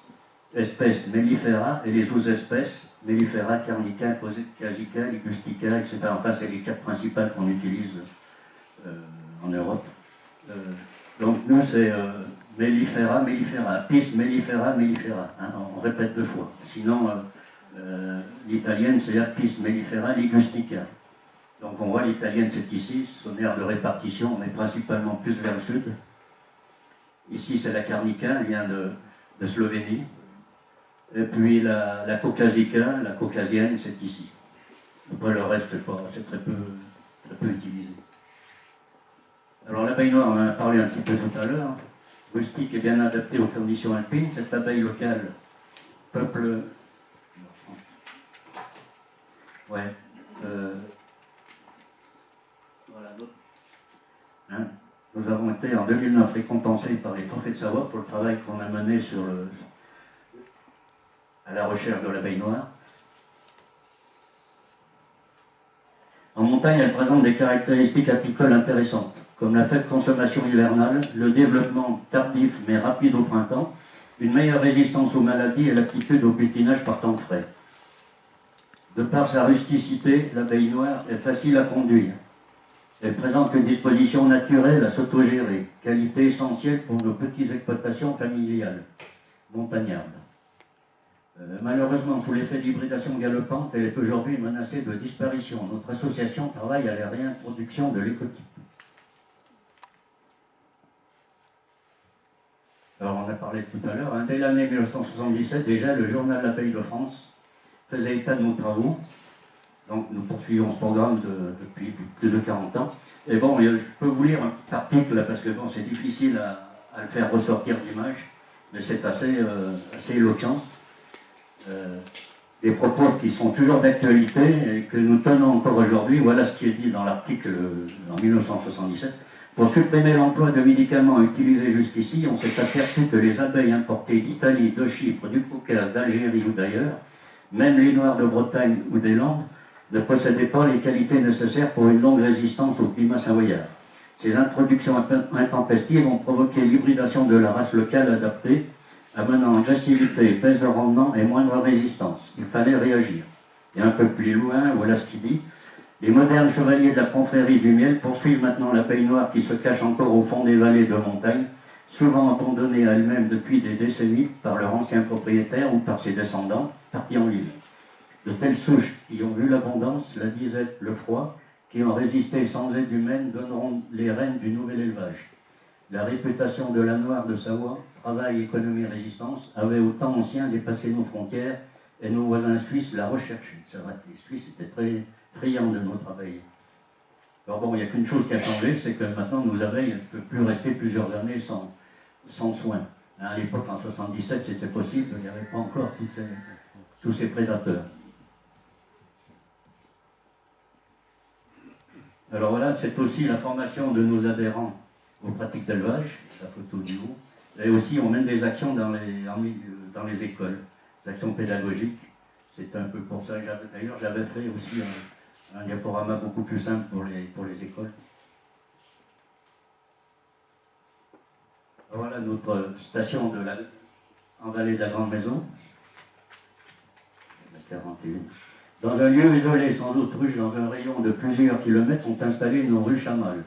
espèces mellifera, et les sous-espèces, mellifera, carnica, casica, ligustica, etc. Enfin, c'est les 4 principales qu'on utilise en Europe. Donc nous, c'est mellifera, mellifera, Apis, mellifera, mellifera. Hein, on répète 2 fois. Sinon, l'italienne, c'est Apis, mellifera, ligustica. Donc on voit l'italienne, c'est ici, son aire de répartition, on est principalement plus vers le sud. Ici, c'est la carnica, elle vient de Slovénie. Et puis la caucasica, la caucasienne, c'est ici. Après, le reste, c'est très peu utilisé. Alors l'abeille noire, on en a parlé un petit peu tout à l'heure. Rustique et bien adaptée aux conditions alpines. Cette abeille locale peuple... Ouais. Voilà. Hein, nous avons été en 2009 récompensés par les Trophées de Savoie pour le travail qu'on a mené à la recherche de l'abeille noire. En montagne, elle présente des caractéristiques apicoles intéressantes, comme la faible consommation hivernale, le développement tardif mais rapide au printemps, une meilleure résistance aux maladies et l'aptitude au butinage par temps frais. De par sa rusticité, l'abeille noire est facile à conduire. Elle présente une disposition naturelle à s'autogérer, qualité essentielle pour nos petites exploitations familiales, montagnardes. Malheureusement, sous l'effet de l'hybridation galopante, elle est aujourd'hui menacée de disparition. Notre association travaille à la réintroduction de l'écotype. Alors, on a parlé tout à l'heure, hein, dès l'année 1977, déjà, le journal L'Abeille de France faisait état de nos travaux. Donc, nous poursuivons ce programme depuis plus de 40 ans. Et bon, je peux vous lire un petit article, là, parce que bon, c'est difficile à le faire ressortir d'image, mais c'est assez éloquent. Des propos qui sont toujours d'actualité et que nous tenons encore aujourd'hui. Voilà ce qui est dit dans l'article en 1977. Pour supprimer l'emploi de médicaments utilisés jusqu'ici, on s'est aperçu que les abeilles importées d'Italie, de Chypre, du Caucase, d'Algérie ou d'ailleurs, même les noirs de Bretagne ou des Landes, ne possédaient pas les qualités nécessaires pour une longue résistance au climat savoyard. Ces introductions intempestives ont provoqué l'hybridation de la race locale adaptée, amenant agressivité, baisse de rendement et moindre résistance. Il fallait réagir. Et un peu plus loin, voilà ce qu'il dit. Les modernes chevaliers de la confrérie du miel poursuivent maintenant l'abeille noire qui se cache encore au fond des vallées de montagne, souvent abandonnée à elle-même depuis des décennies par leur ancien propriétaire ou par ses descendants, partis en ville. De telles souches qui ont vu l'abondance, la disette, le froid, qui ont résisté sans aide humaine, donneront les rênes du nouvel élevage. La réputation de la Noire de Savoie, travail, économie, résistance, avait au temps ancien dépassé nos frontières et nos voisins suisses la recherchaient. C'est vrai que les Suisses étaient très friands de nos travailleurs. Alors bon, il n'y a qu'une chose qui a changé, c'est que maintenant nos abeilles ne peuvent plus rester plusieurs années sans soin. À l'époque, en 77, c'était possible, il n'y avait pas encore tous ces prédateurs. Alors voilà, c'est aussi la formation de nos adhérents aux pratiques d'élevage, la photo du haut. Et aussi, on mène des actions dans les écoles, des actions pédagogiques. C'est un peu pour ça que j'avais fait aussi un diaporama beaucoup plus simple pour les écoles. Voilà notre station en vallée de la Grande Maison, la 41. Dans un lieu isolé, sans autre ruche, dans un rayon de plusieurs kilomètres, sont installées nos ruches à mâles,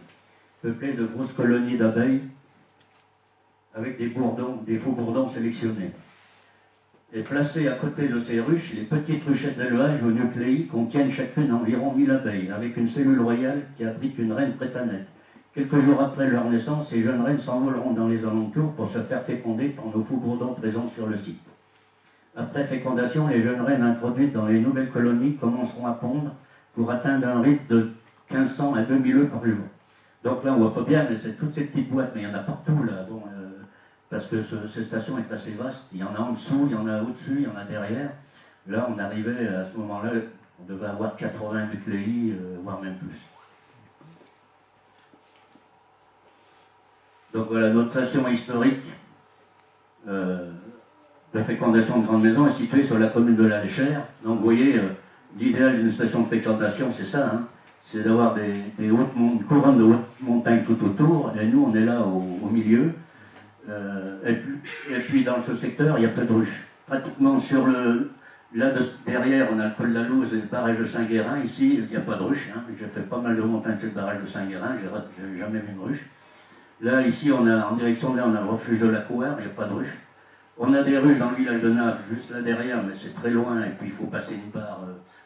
peuplées de grosses colonies d'abeilles, avec des faux bourdons sélectionnés. Et placées à côté de ces ruches, les petites ruchettes d'élevage aux nucléi contiennent chacune environ 1000 abeilles, avec une cellule royale qui abrite une reine prête à naître. Quelques jours après leur naissance, ces jeunes reines s'envoleront dans les alentours pour se faire féconder par nos faux bourdons présents sur le site. Après fécondation, les jeunes reines introduites dans les nouvelles colonies commenceront à pondre pour atteindre un rythme de 1500 à 2000 œufs par jour. Donc là, on voit pas bien, mais c'est toutes ces petites boîtes, mais il y en a partout là. Bon, parce que cette station est assez vaste. Il y en a en dessous, il y en a au-dessus, il y en a derrière. Là, on arrivait à ce moment-là, on devait avoir 80 nucléi, voire même plus. Donc voilà, notre station historique de fécondation de grande maison est située sur la commune de La Léchère. Donc vous voyez, l'idéal d'une station de fécondation, c'est ça, hein, c'est d'avoir une couronne de hautes montagnes tout autour, et nous on est là au milieu. Et puis dans ce secteur, il y a peu de ruches. Pratiquement sur là derrière, on a le col de la Louze et le barrage de Saint-Guérin. Ici, il n'y a pas de ruche. Hein. J'ai fait pas mal de montagnes sur le barrage de Saint-Guérin, j'ai jamais vu une ruche. Là, ici, on a, en direction de là, on a le refuge de la Couère, mais il n'y a pas de ruche. On a des ruches dans le village de Naves, juste là derrière, mais c'est très loin, et puis il faut passer une barre.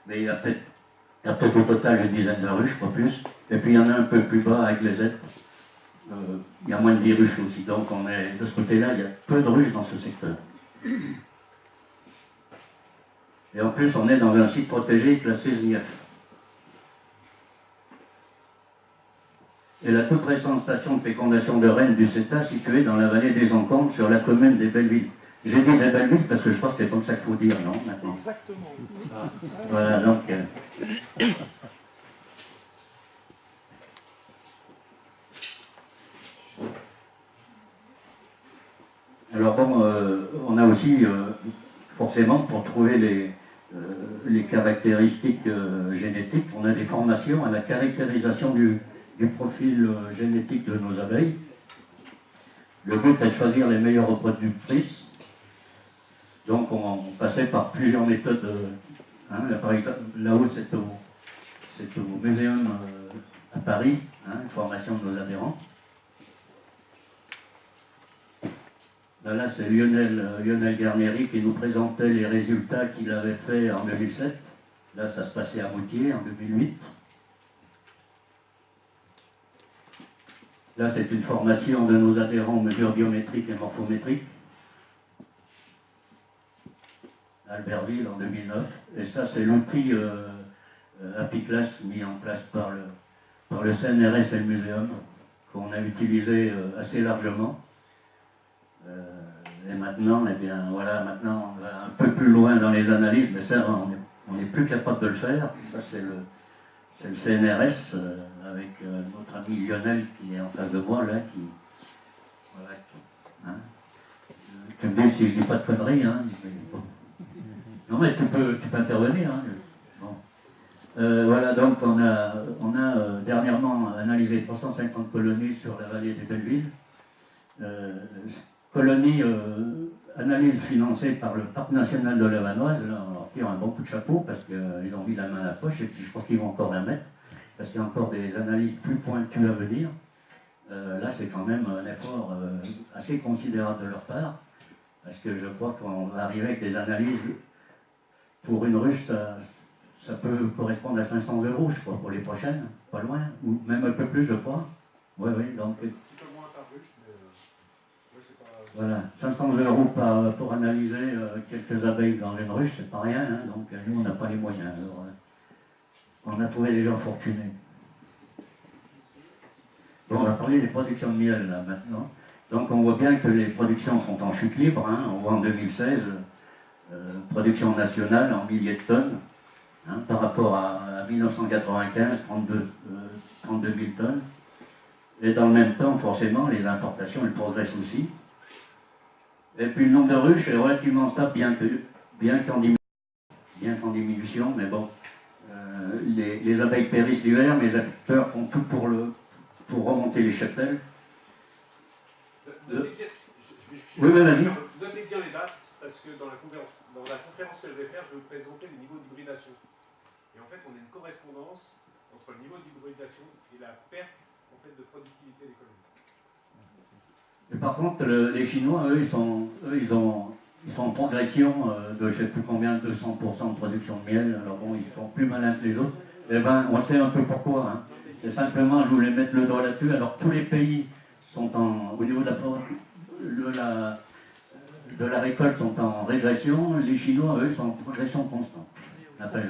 Mais il y a peut-être au total une dizaine de ruches, pas plus. Et puis il y en a un peu plus bas avec les aides. Il y a moins de 10 ruches aussi. Donc on est, de ce côté-là, il y a peu de ruches dans ce secteur. Et en plus, on est dans un site protégé classé SNIEF. Et la toute récente station de fécondation de rennes du CETA située dans la vallée des Encombres sur la commune des Bellevilles. J'ai dit des Bellevilles parce que je crois que c'est comme ça qu'il faut dire, non, maintenant. Exactement. Voilà, donc... Alors bon, on a aussi, forcément, pour trouver les caractéristiques génétiques, on a des formations à la caractérisation du profil génétique de nos abeilles. Le but est de choisir les meilleures reproductrices. Donc on passait par plusieurs méthodes. Là-haut, c'est au Muséum à Paris, une formation de nos adhérents. Là, c'est Lionel Garnieri qui nous présentait les résultats qu'il avait fait en 2007. Là, ça se passait à Moutier en 2008. Là, c'est une formation de nos adhérents aux mesures biométriques et morphométriques. Albertville en 2009. Et ça, c'est l'outil Apiclass mis en place par le CNRS et le Muséum, qu'on a utilisé assez largement. Et maintenant, eh bien, voilà, maintenant, on va un peu plus loin dans les analyses, mais ça, on n'est plus capable de le faire. Ça, c'est le CNRS, avec notre ami Lionel qui est en face de moi, là, voilà, tu me dis si je dis pas de conneries, hein. Non, mais tu peux intervenir, hein. Bon. Voilà, donc on a dernièrement analysé 350 colonies sur la vallée des Bellevilles. Colonies, analyse financée par le Parc National de la Vanoise. Là, on leur tire un bon coup de chapeau parce qu'ils ont mis la main à la poche, et puis je crois qu'ils vont encore la mettre, parce qu'il y a encore des analyses plus pointues à venir. Là, c'est quand même un effort assez considérable de leur part, parce que je crois qu'on va arriver avec des analyses. Pour une ruche, ça peut correspondre à 500 €, je crois, pour les prochaines, pas loin, ou même un peu plus, je crois. Oui, donc... Un petit peu moins par ruche, mais c'est pas... Voilà, 500 € pour analyser quelques abeilles dans une ruche, c'est pas rien, hein, donc nous, on n'a pas les moyens. Alors, on a trouvé des gens fortunés. Bon, on va parler des productions de miel, là, maintenant. Donc, on voit bien que les productions sont en chute libre, hein. On voit en 2016... production nationale en milliers de tonnes, hein, par rapport à 1995, 32 000 tonnes. Et dans le même temps, forcément, les importations, elles progressent aussi. Et puis le nombre de ruches est relativement stable, bien qu'en diminution, mais bon, les abeilles périssent l'hiver, mais les apiculteurs font tout pour remonter les cheptels. Oui, vas-y. Notez bien les dates, parce que dans la conférence que je vais faire, je vais vous présenter le niveau d'hybridation. Et en fait, on a une correspondance entre le niveau d'hybridation et la perte en fait, de productivité des colonies. Et par contre, les Chinois, eux, ils sont en progression de je ne sais plus combien, 200% de production de miel. Alors bon, ils sont plus malins que les autres. Eh ben, on sait un peu pourquoi. Hein. Et simplement, je voulais mettre le doigt là-dessus. Alors tous les pays sont au niveau de la récolte sont en régression. Les Chinois, eux, sont en progression constante. Après,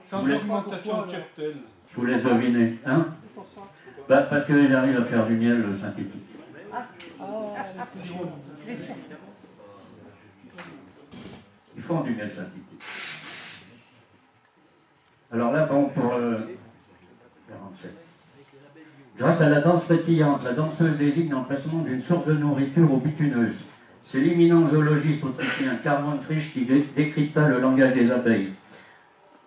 Sans augmentation de cheptel. Je vous laisse deviner. Hein? Parce qu'ils arrivent à faire du miel synthétique. Ils font du miel synthétique. Alors là, bon, pour 47. Grâce à la danse pétillante, la danseuse désigne l'emplacement d'une source de nourriture bituneuse. C'est l'éminent zoologiste autrichien Karl von Frisch qui décrypta le langage des abeilles,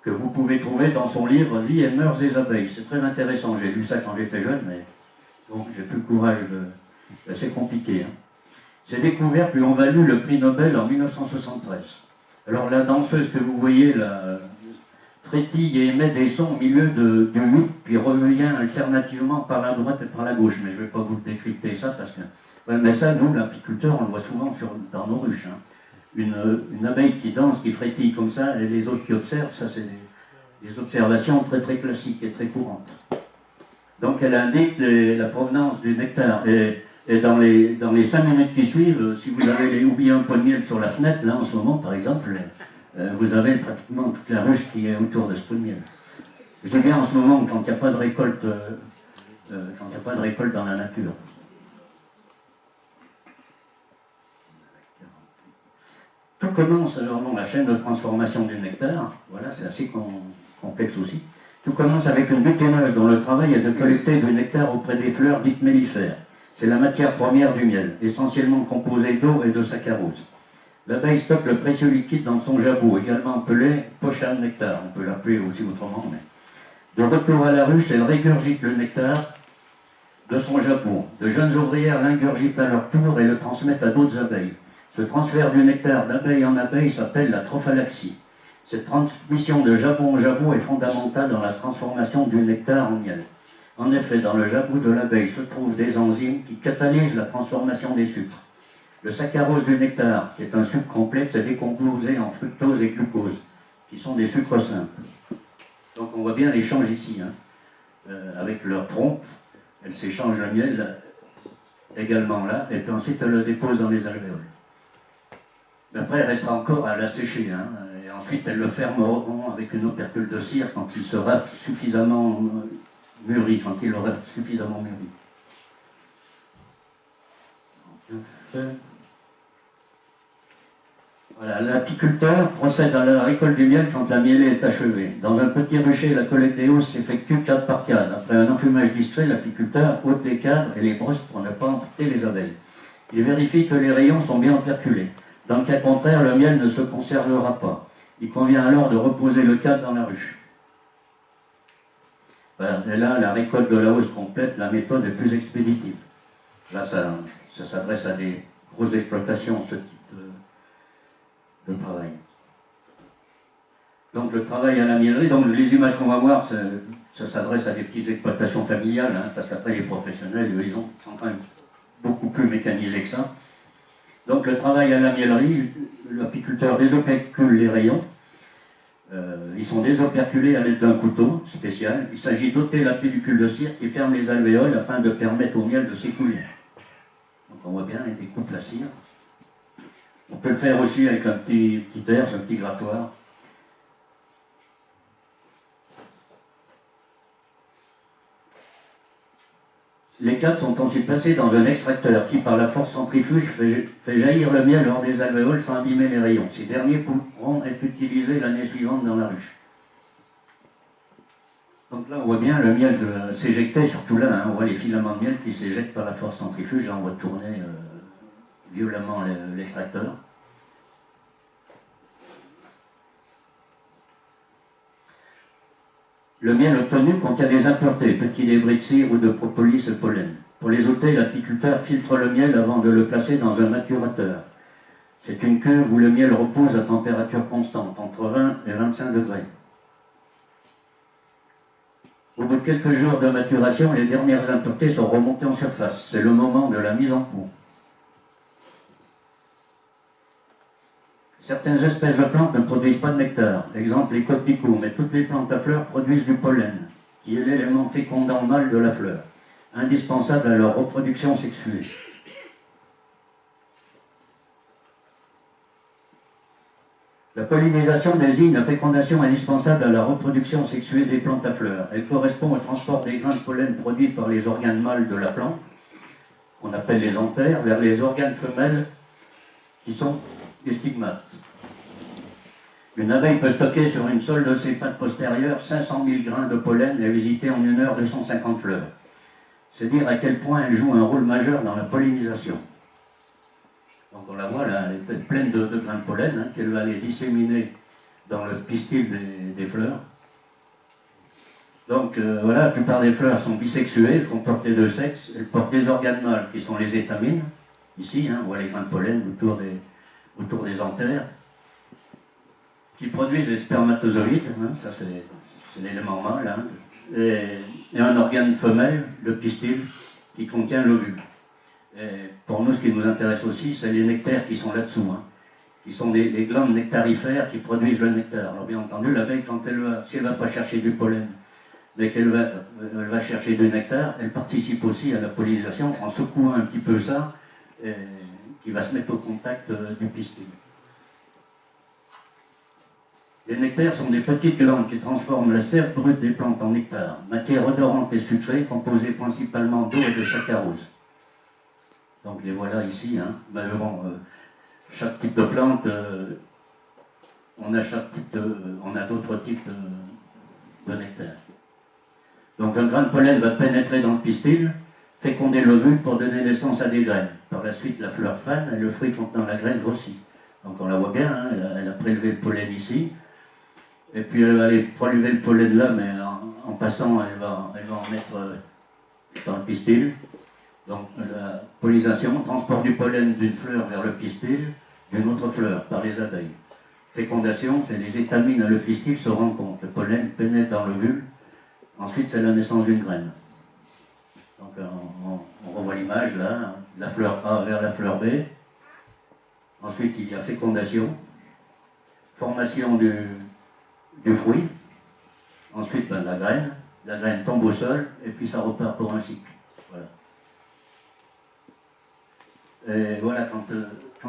que vous pouvez trouver dans son livre « Vie et mœurs des abeilles ». C'est très intéressant, j'ai lu ça quand j'étais jeune, mais donc j'ai plus le courage de... C'est compliqué. Hein. Ces découvertes lui ont valu le prix Nobel en 1973. Alors la danseuse que vous voyez là, frétille et émet des sons au milieu du huit, puis revient alternativement par la droite et par la gauche. Mais je ne vais pas vous décrypter ça parce que... Ouais, mais ça, nous, l'apiculteur, on le voit souvent dans nos ruches. Hein. Une abeille qui danse, qui frétille comme ça, et les autres qui observent, ça c'est des observations très très classiques et très courantes. Donc elle indique la provenance du nectar. Et dans les 5 minutes qui suivent, si vous avez oublié un pot de miel sur la fenêtre, là en ce moment par exemple, vous avez pratiquement toute la ruche qui est autour de ce pot de miel. Je dis bien en ce moment quand il n'y a pas de récolte, dans la nature. Tout commence, alors non, la chaîne de transformation du nectar, voilà, c'est assez complexe aussi. Tout commence avec une buténeuse dont le travail est de collecter du nectar auprès des fleurs dites mellifères. C'est la matière première du miel, essentiellement composée d'eau et de saccharose. L'abeille stocke le précieux liquide dans son jabot, également appelé poche à nectar, on peut l'appeler aussi autrement. Mais... De retour à la ruche, elle régurgite le nectar de son jabot. De jeunes ouvrières l'ingurgitent à leur tour et le transmettent à d'autres abeilles. Ce transfert du nectar d'abeille en abeille s'appelle la trophalaxie. Cette transmission de jabot en jabot est fondamentale dans la transformation du nectar en miel. En effet, dans le jabot de l'abeille se trouvent des enzymes qui catalysent la transformation des sucres. Le saccharose du nectar, qui est un sucre complexe, est décomposé en fructose et glucose, qui sont des sucres simples. Donc on voit bien l'échange ici, hein. Avec leur trompe, elles s'échangent le miel également là, et puis ensuite elles le déposent dans les alvéoles. Après, elle restera encore à l'assécher, hein, et ensuite elle le fermeront avec une opercule de cire quand il sera suffisamment mûri, quand il aura suffisamment mûri. Voilà, l'apiculteur procède à la récolte du miel quand la mielée est achevée. Dans un petit rucher, la collecte des hausses s'effectue cadre par cadre. Après un enfumage discret, l'apiculteur ôte les cadres et les brosse pour ne pas emporter les abeilles. Il vérifie que les rayons sont bien operculés. Dans le cas contraire, le miel ne se conservera pas. Il convient alors de reposer le cadre dans la ruche. Et là, la récolte de la hausse complète, la méthode est plus expéditive. Là, ça s'adresse à des grosses exploitations, ce type de travail. Donc le travail à la miellerie, donc les images qu'on va voir, ça s'adresse à des petites exploitations familiales, hein, parce qu'après les professionnels, eux, ils sont quand même beaucoup plus mécanisés que ça. Donc le travail à la miellerie, l'apiculteur désopercule les rayons. Ils sont désoperculés à l'aide d'un couteau spécial. Il s'agit d'ôter la pellicule de cire qui ferme les alvéoles afin de permettre au miel de s'écouler. Donc on voit bien, il découpe la cire. On peut le faire aussi avec un petit herse, un petit grattoir. Les cadres sont ensuite placés dans un extracteur qui, par la force centrifuge, fait jaillir le miel hors des alvéoles sans abîmer les rayons. Ces derniers pourront être utilisés l'année suivante dans la ruche. Donc là, on voit bien le miel s'éjecter, surtout là, hein, on voit les filaments de miel qui s'éjectent par la force centrifuge. Là, on va tourner violemment l'extracteur. Le miel obtenu contient des impuretés, petits débris de cire ou de propolis et pollen. Pour les ôter, l'apiculteur filtre le miel avant de le placer dans un maturateur. C'est une cuve où le miel repose à température constante, entre 20 et 25 degrés. Au bout de quelques jours de maturation, les dernières impuretés sont remontées en surface. C'est le moment de la mise en pot. Certaines espèces de plantes ne produisent pas de nectar, exemple les coquelicots, mais toutes les plantes à fleurs produisent du pollen, qui est l'élément fécondant mâle de la fleur, indispensable à leur reproduction sexuée. La pollinisation désigne la fécondation indispensable à la reproduction sexuelle des plantes à fleurs. Elle correspond au transport des grains de pollen produits par les organes mâles de la plante, qu'on appelle les anthères, vers les organes femelles qui sont les stigmates. Une abeille peut stocker sur une seule de ses pattes postérieures 500 000 grains de pollen et visiter en 1 heure 250 fleurs. C'est dire à quel point elle joue un rôle majeur dans la pollinisation. Donc on la voit là, elle est pleine de grains de pollen qu'elle va aller disséminer dans le pistil des fleurs. Donc voilà, la plupart des fleurs sont bisexuées, elles comportent les deux sexes, elles portent des organes mâles qui sont les étamines. Ici, on voit les grains de pollen autour des anthères, qui produisent les spermatozoïdes, ça c'est l'élément mâle, et un organe femelle, le pistil, qui contient l'ovule. Et pour nous, ce qui nous intéresse aussi, c'est les nectaires qui sont là-dessous, qui sont des glandes nectarifères qui produisent le nectar. Alors bien entendu, l'abeille, si elle ne va pas chercher du pollen, mais qu'elle va chercher du nectar, elle participe aussi à la pollinisation en secouant un petit peu ça, qui va se mettre au contact du pistil. Les nectaires sont des petites glandes qui transforment la sève brute des plantes en nectar, matière odorante et sucrée composée principalement d'eau et de saccharose. Donc les voilà ici. Chaque type de plante, on a d'autres types de nectar. Donc un grain de pollen va pénétrer dans le pistil, féconder l'ovule pour donner naissance à des graines. Par la suite, la fleur fane et le fruit contenant la graine grossit. Donc on la voit bien, elle a prélevé le pollen ici. Et puis elle va aller prélever le pollen là, mais en passant, elle va en mettre dans le pistil. Donc la pollinisation, transport du pollen d'une fleur vers le pistil d'une autre fleur par les abeilles. Fécondation, c'est les étamines et le pistil se rencontrent. Le pollen pénètre dans l'ovule. Ensuite, c'est la naissance d'une graine. Donc on revoit l'image là, la fleur A vers la fleur B. Ensuite, il y a fécondation, formation du fruit. Ensuite, la graine tombe au sol, et puis ça repart pour un cycle. Voilà. Et voilà, quand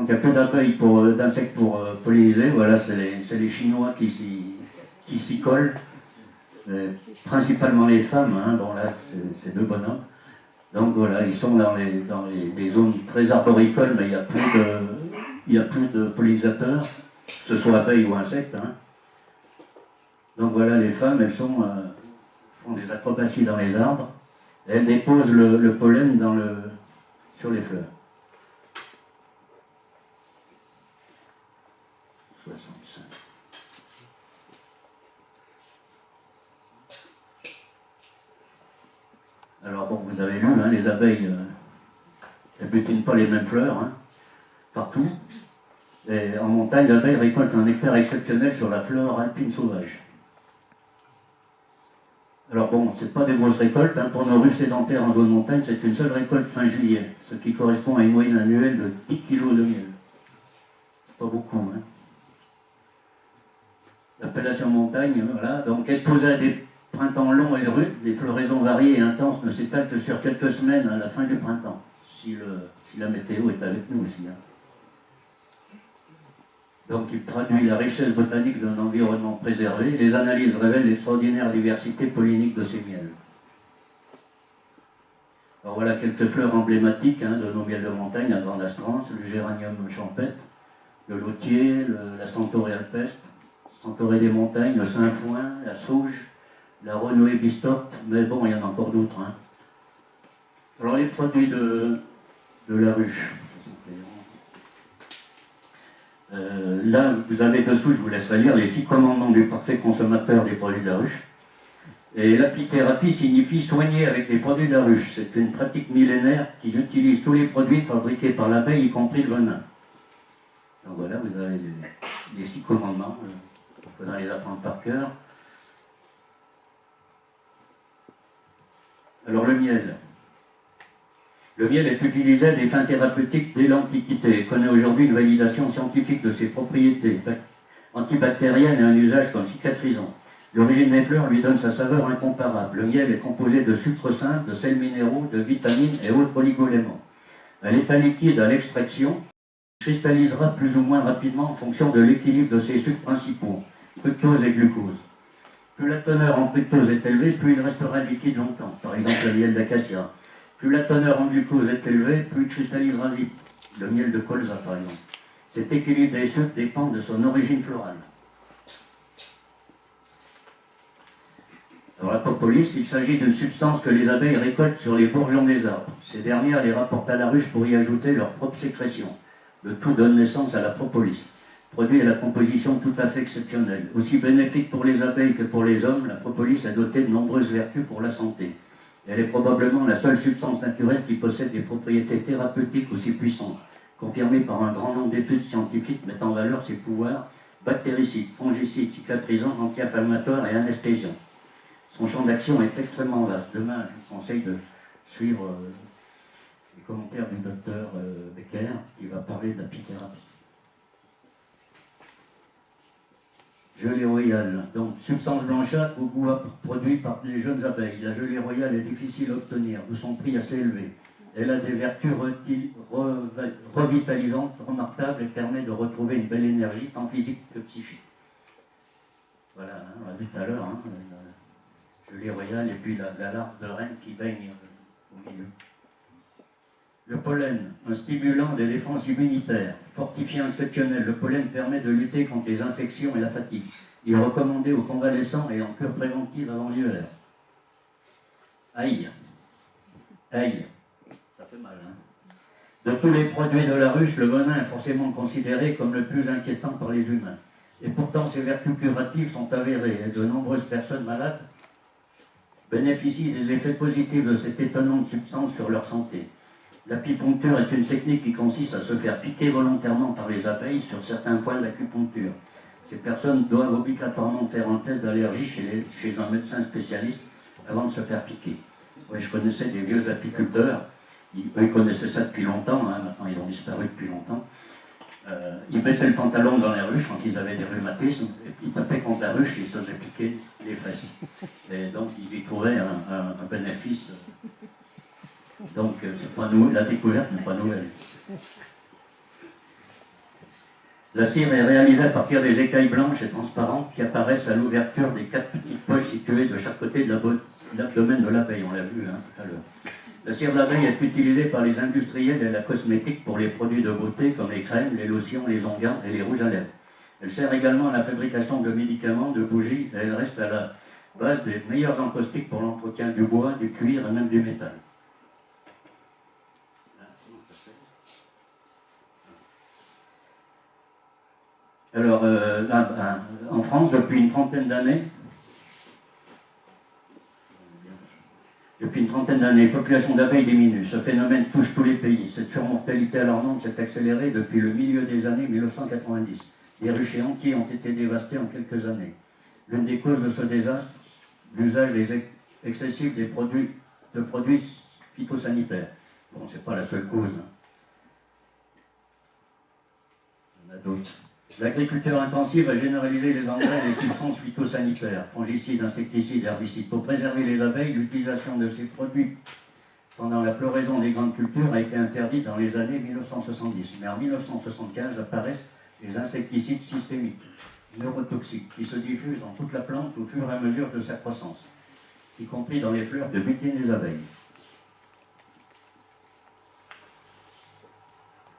il y a peu d'abeilles d'insectes pour polliniser, voilà, c'est les Chinois qui s'y collent. Principalement les femmes, bon là, c'est deux bonhommes. Donc voilà, ils sont dans les zones très arboricoles, mais il y a plus de pollinisateurs, que ce soit abeilles ou insectes. Donc voilà, les femmes, elles font des acrobaties dans les arbres, et elles déposent le pollen sur les fleurs. 65. Alors bon, vous avez lu, les abeilles, elles ne butinent pas les mêmes fleurs, partout. Et en montagne, les abeilles récoltent un nectar exceptionnel sur la flore alpine sauvage. Alors bon, c'est pas des grosses récoltes, pour nos ruches sédentaires en zone montagne, c'est une seule récolte fin juillet, ce qui correspond à une moyenne annuelle de 10 kg de miel. Pas beaucoup, L'appellation montagne, voilà, donc exposée à des printemps longs et rudes, des floraisons variées et intenses ne s'étalent que sur quelques semaines à la fin du printemps, si la météo est avec nous aussi. Donc il traduit la richesse botanique d'un environnement préservé. Les analyses révèlent l'extraordinaire diversité pollinique de ces miels. Alors voilà quelques fleurs emblématiques de nos miels de montagne, la grande astrance, le géranium champêtre, le lotier, la centaurée alpestre, centaurée des montagnes, le sainfoin, la sauge, la renouée bistorte, mais bon, il y en a encore d'autres. Alors les produits de la ruche. Là, vous avez dessous, je vous laisserai lire, les 6 commandements du parfait consommateur des produits de la ruche. Et l'apithérapie signifie soigner avec les produits de la ruche. C'est une pratique millénaire qui utilise tous les produits fabriqués par l'abeille, y compris le venin. Donc voilà, vous avez les 6 commandements. Il faudra les apprendre par cœur. Alors le miel. Le miel est utilisé à des fins thérapeutiques dès l'Antiquité et connaît aujourd'hui une validation scientifique de ses propriétés antibactériennes et un usage comme cicatrisant. L'origine des fleurs lui donne sa saveur incomparable. Le miel est composé de sucres simples, de sels minéraux, de vitamines et autres oligoéléments. À l'état liquide à l'extraction, cristallisera plus ou moins rapidement en fonction de l'équilibre de ses sucres principaux, fructose et glucose. Plus la teneur en fructose est élevée, plus il restera liquide longtemps, par exemple le miel d'acacia. Plus la teneur en glucose est élevée, plus il cristallisera vite, le miel de colza par exemple. Cet équilibre des sucres dépend de son origine florale. Alors la propolis, il s'agit d'une substance que les abeilles récoltent sur les bourgeons des arbres. Ces dernières les rapportent à la ruche pour y ajouter leur propre sécrétion. Le tout donne naissance à la propolis, produit à la composition tout à fait exceptionnelle. Aussi bénéfique pour les abeilles que pour les hommes, la propolis est dotée de nombreuses vertus pour la santé. Elle est probablement la seule substance naturelle qui possède des propriétés thérapeutiques aussi puissantes, confirmées par un grand nombre d'études scientifiques mettant en valeur ses pouvoirs bactéricides, fongicides, cicatrisants, anti-inflammatoires et anesthésiants. Son champ d'action est extrêmement vaste. Demain, je vous conseille de suivre les commentaires du docteur Becker qui va parler de l'apithérapie. Gelée royale, donc substance blanchâtre au goût produit par les jeunes abeilles. La gelée royale est difficile à obtenir, d'où son prix assez élevé. Elle a des vertus revitalisantes remarquables et permet de retrouver une belle énergie tant physique que psychique. Voilà, hein, on l'a vu tout à l'heure, hein, la gelée royale et puis la larve de reine qui baigne au milieu. Le pollen, un stimulant des défenses immunitaires, fortifiant exceptionnel. Le pollen permet de lutter contre les infections et la fatigue. Il est recommandé aux convalescents et en cure préventive avant l'hiver. Aïe. Aïe. Ça fait mal, hein. De tous les produits de la ruche, le venin est forcément considéré comme le plus inquiétant par les humains. Et pourtant, ses vertus curatives sont avérées et de nombreuses personnes malades bénéficient des effets positifs de cette étonnante substance sur leur santé. L'apipuncture est une technique qui consiste à se faire piquer volontairement par les abeilles sur certains points d'acupuncture. Ces personnes doivent obligatoirement faire un test d'allergie chez un médecin spécialiste avant de se faire piquer. Oui, je connaissais des vieux apiculteurs, ils connaissaient ça depuis longtemps, hein, maintenant ils ont disparu depuis longtemps. Ils baissaient le pantalon dans les ruches quand ils avaient des rhumatismes, et ils tapaient contre la ruche et ils se faisaient piquer les fesses. Et donc ils y trouvaient un bénéfice. Donc c'est pas la découverte n'est pas nouvelle. La cire est réalisée à partir des écailles blanches et transparentes qui apparaissent à l'ouverture des 4 petites poches situées de chaque côté de l'abdomen de l'abeille, on l'a vu hein, tout à l'heure. La cire d'abeille est utilisée par les industriels et la cosmétique pour les produits de beauté comme les crèmes, les lotions, les onguents et les rouges à lèvres. Elle sert également à la fabrication de médicaments, de bougies, et elle reste à la base des meilleurs encaustiques pour l'entretien du bois, du cuir et même du métal. Alors, en France, depuis une trentaine d'années, les populations d'abeilles diminuent. Ce phénomène touche tous les pays. Cette surmortalité alarmante s'est accélérée depuis le milieu des années 1990. Des ruchers entiers ont été dévastés en quelques années. L'une des causes de ce désastre, l'usage excessif de produits phytosanitaires. Bon, ce n'est pas la seule cause. Hein. Il y en a d'autres. L'agriculture intensive a généralisé les engrais et les substances phytosanitaires, fongicides, insecticides, herbicides. Pour préserver les abeilles, l'utilisation de ces produits pendant la floraison des grandes cultures a été interdite dans les années 1970. Mais en 1975 apparaissent les insecticides systémiques, neurotoxiques, qui se diffusent dans toute la plante au fur et à mesure de sa croissance, y compris dans les fleurs de butine des abeilles.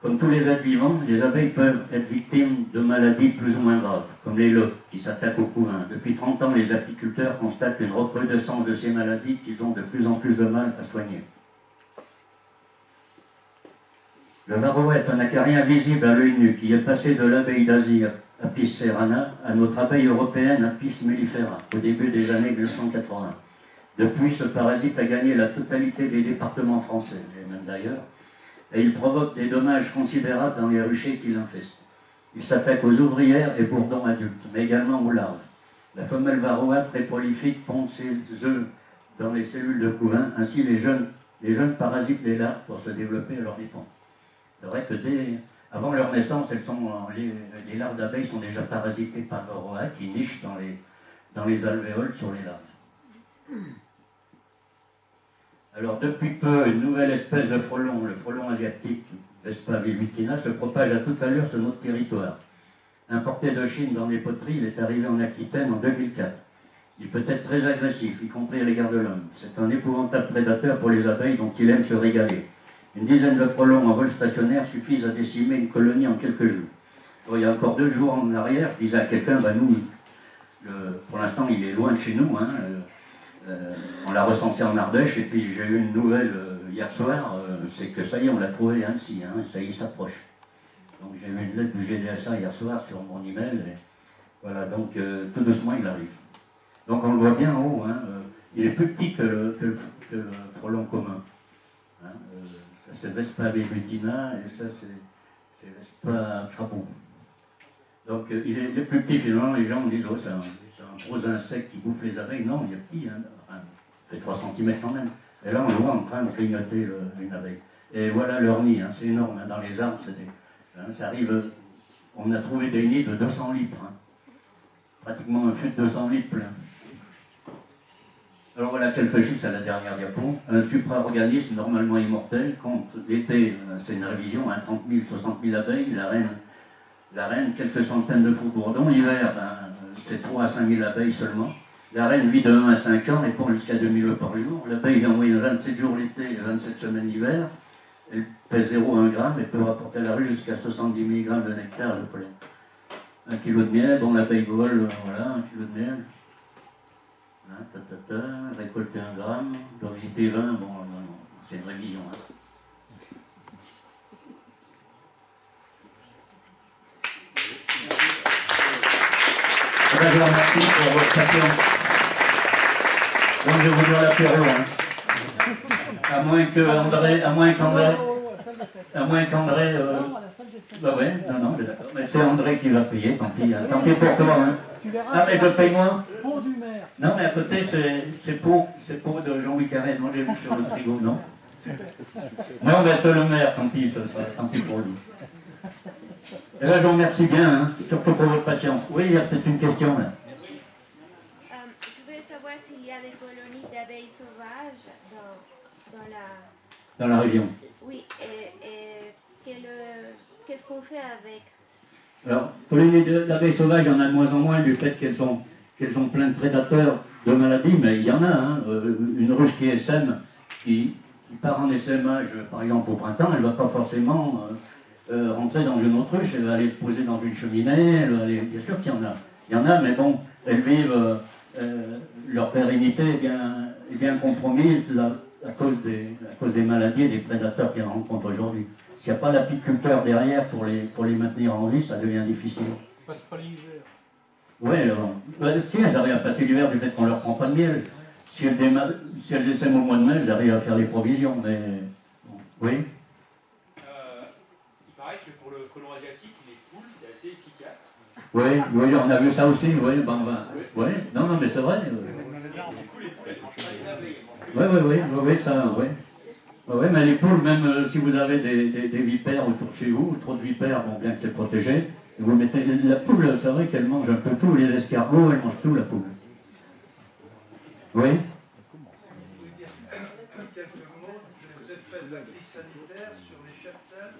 Comme tous les êtres vivants, les abeilles peuvent être victimes de maladies plus ou moins graves, comme les loques qui s'attaquent aux couvains. Depuis 30 ans, les apiculteurs constatent une recrudescence de ces maladies qu'ils ont de plus en plus de mal à soigner. Le varroa est un acarien visible à l'œil nu qui est passé de l'abeille d'Asie Apis cerana à notre abeille européenne Apis mellifera au début des années 1980. Depuis, ce parasite a gagné la totalité des départements français, et même d'ailleurs, et il provoque des dommages considérables dans les ruchers qui l'infestent. Il s'attaque aux ouvrières et bourdons adultes, mais également aux larves. La femelle varroa, très prolifique, pond ses œufs dans les cellules de couvain, ainsi les jeunes parasitent les larves pour se développer à leur dépens. C'est vrai que avant leur naissance, les larves d'abeilles sont déjà parasitées par le varroa qui niche dans les alvéoles sur les larves. Alors depuis peu, une nouvelle espèce de frelon, le frelon asiatique, Vespa velutina, se propage à toute allure sur notre territoire. Importé de Chine dans les poteries, il est arrivé en Aquitaine en 2004. Il peut être très agressif, y compris à l'égard de l'homme. C'est un épouvantable prédateur pour les abeilles dont il aime se régaler. Une dizaine de frelons en vol stationnaire suffisent à décimer une colonie en quelques jours. Alors, il y a encore 2 jours en arrière, je disais à quelqu'un, pour l'instant il est loin de chez nous, hein, on l'a recensé en Ardèche, et puis j'ai eu une nouvelle hier soir, c'est que ça y est, on l'a trouvé à Annecy, hein, ça y est, il s'approche. Donc j'ai eu une lettre du GDSA hier soir sur mon email, et voilà, donc tout doucement il arrive. Donc on le voit bien en haut, hein, il est plus petit que le frelon commun. Hein, ça c'est Vespa velutina, et ça c'est Vespa crapaud. Donc il est plus petit finalement, les gens disent, oh c'est un gros insecte qui bouffe les abeilles. Non, il est petit, hein, enfin, il fait 3 cm quand même. Et là on le voit en train de grignoter une abeille. Et voilà leur nid, hein, c'est énorme, hein, dans les arbres, ça arrive, on a trouvé des nids de 200 litres, hein, pratiquement un fût de 200 litres plein. Alors voilà quelques chiffres à la dernière diapo. Un supra-organisme normalement immortel compte l'été, c'est une révision, hein, 30 000, 60 000 abeilles, la reine quelques centaines de faux-bourdons, l'hiver c'est 3 à 5 000 abeilles seulement. La reine vit de 1 à 5 ans et pond jusqu'à 2000 œufs par jour. L'abeille vit en moyenne 27 jours l'été et 27 semaines l'hiver. Elle pèse 0 à 1 gramme et peut rapporter à la rue jusqu'à 70 mg de nectar de pollen. 1 kg de miel, bon l'abeille vole, voilà, 1 kg de miel. Récolter 1 gramme, doit visiter 20, bon, c'est une révision. Hein. Je vous remercie pour votre patience. Donc je vous donne l'apéro. Hein. À moins qu'André. Bah ouais, non, d'accord. Mais c'est André qui va payer, tant pis. Tant pis pour toi. Hein. Ah, mais je paye moins. Non, mais à côté, c'est pot de Jean-Louis Carré. Moi, j'ai vu sur le frigo, non? Non, mais c'est le maire, tant pis pour lui. Et là, je vous remercie bien, hein, surtout pour votre patience. Oui, il y a peut-être une question là. Je voulais savoir s'il y a des colonies d'abeilles sauvages dans la région. Oui, et qu'est-ce qu'on fait avec? Alors, colonies d'abeilles sauvages, il y en a de moins en moins du fait qu'elles ont plein de prédateurs de maladies, mais il y en a. Hein, une ruche qui essaime, qui part en essaimage, par exemple au printemps, elle ne va pas forcément rentrer dans une autre ruche, elle va aller se poser dans une cheminée, bien sûr qu'il y en a. Il y en a, mais bon, elles vivent, leur pérennité est bien compromise à cause des maladies et des prédateurs qu'elles rencontrent aujourd'hui. S'il n'y a pas l'apiculteur derrière pour les maintenir en vie, ça devient difficile. On passe pas l'hiver. Oui, si elles arrivent à passer l'hiver du fait qu'on ne leur prend pas de miel. Si elles essaiment au mois de mai, elles arrivent à faire les provisions, mais... Bon. Oui. Il paraît que pour le frelon asiatique, les poules, c'est assez efficace. Oui, on a vu ça aussi, oui, non, mais c'est vrai. Du coup, les poules, elles ne mangent pas les abeilles. Oui, ça, oui. Oui, mais les poules, même si vous avez des vipères autour de chez vous, trop de vipères, bon, bien que c'est protégé, vous mettez la poule, c'est vrai qu'elle mange un peu tout, les escargots, elle mange tout, la poule. Oui. Quelques mots des effets de la crise sanitaire sur les cheptels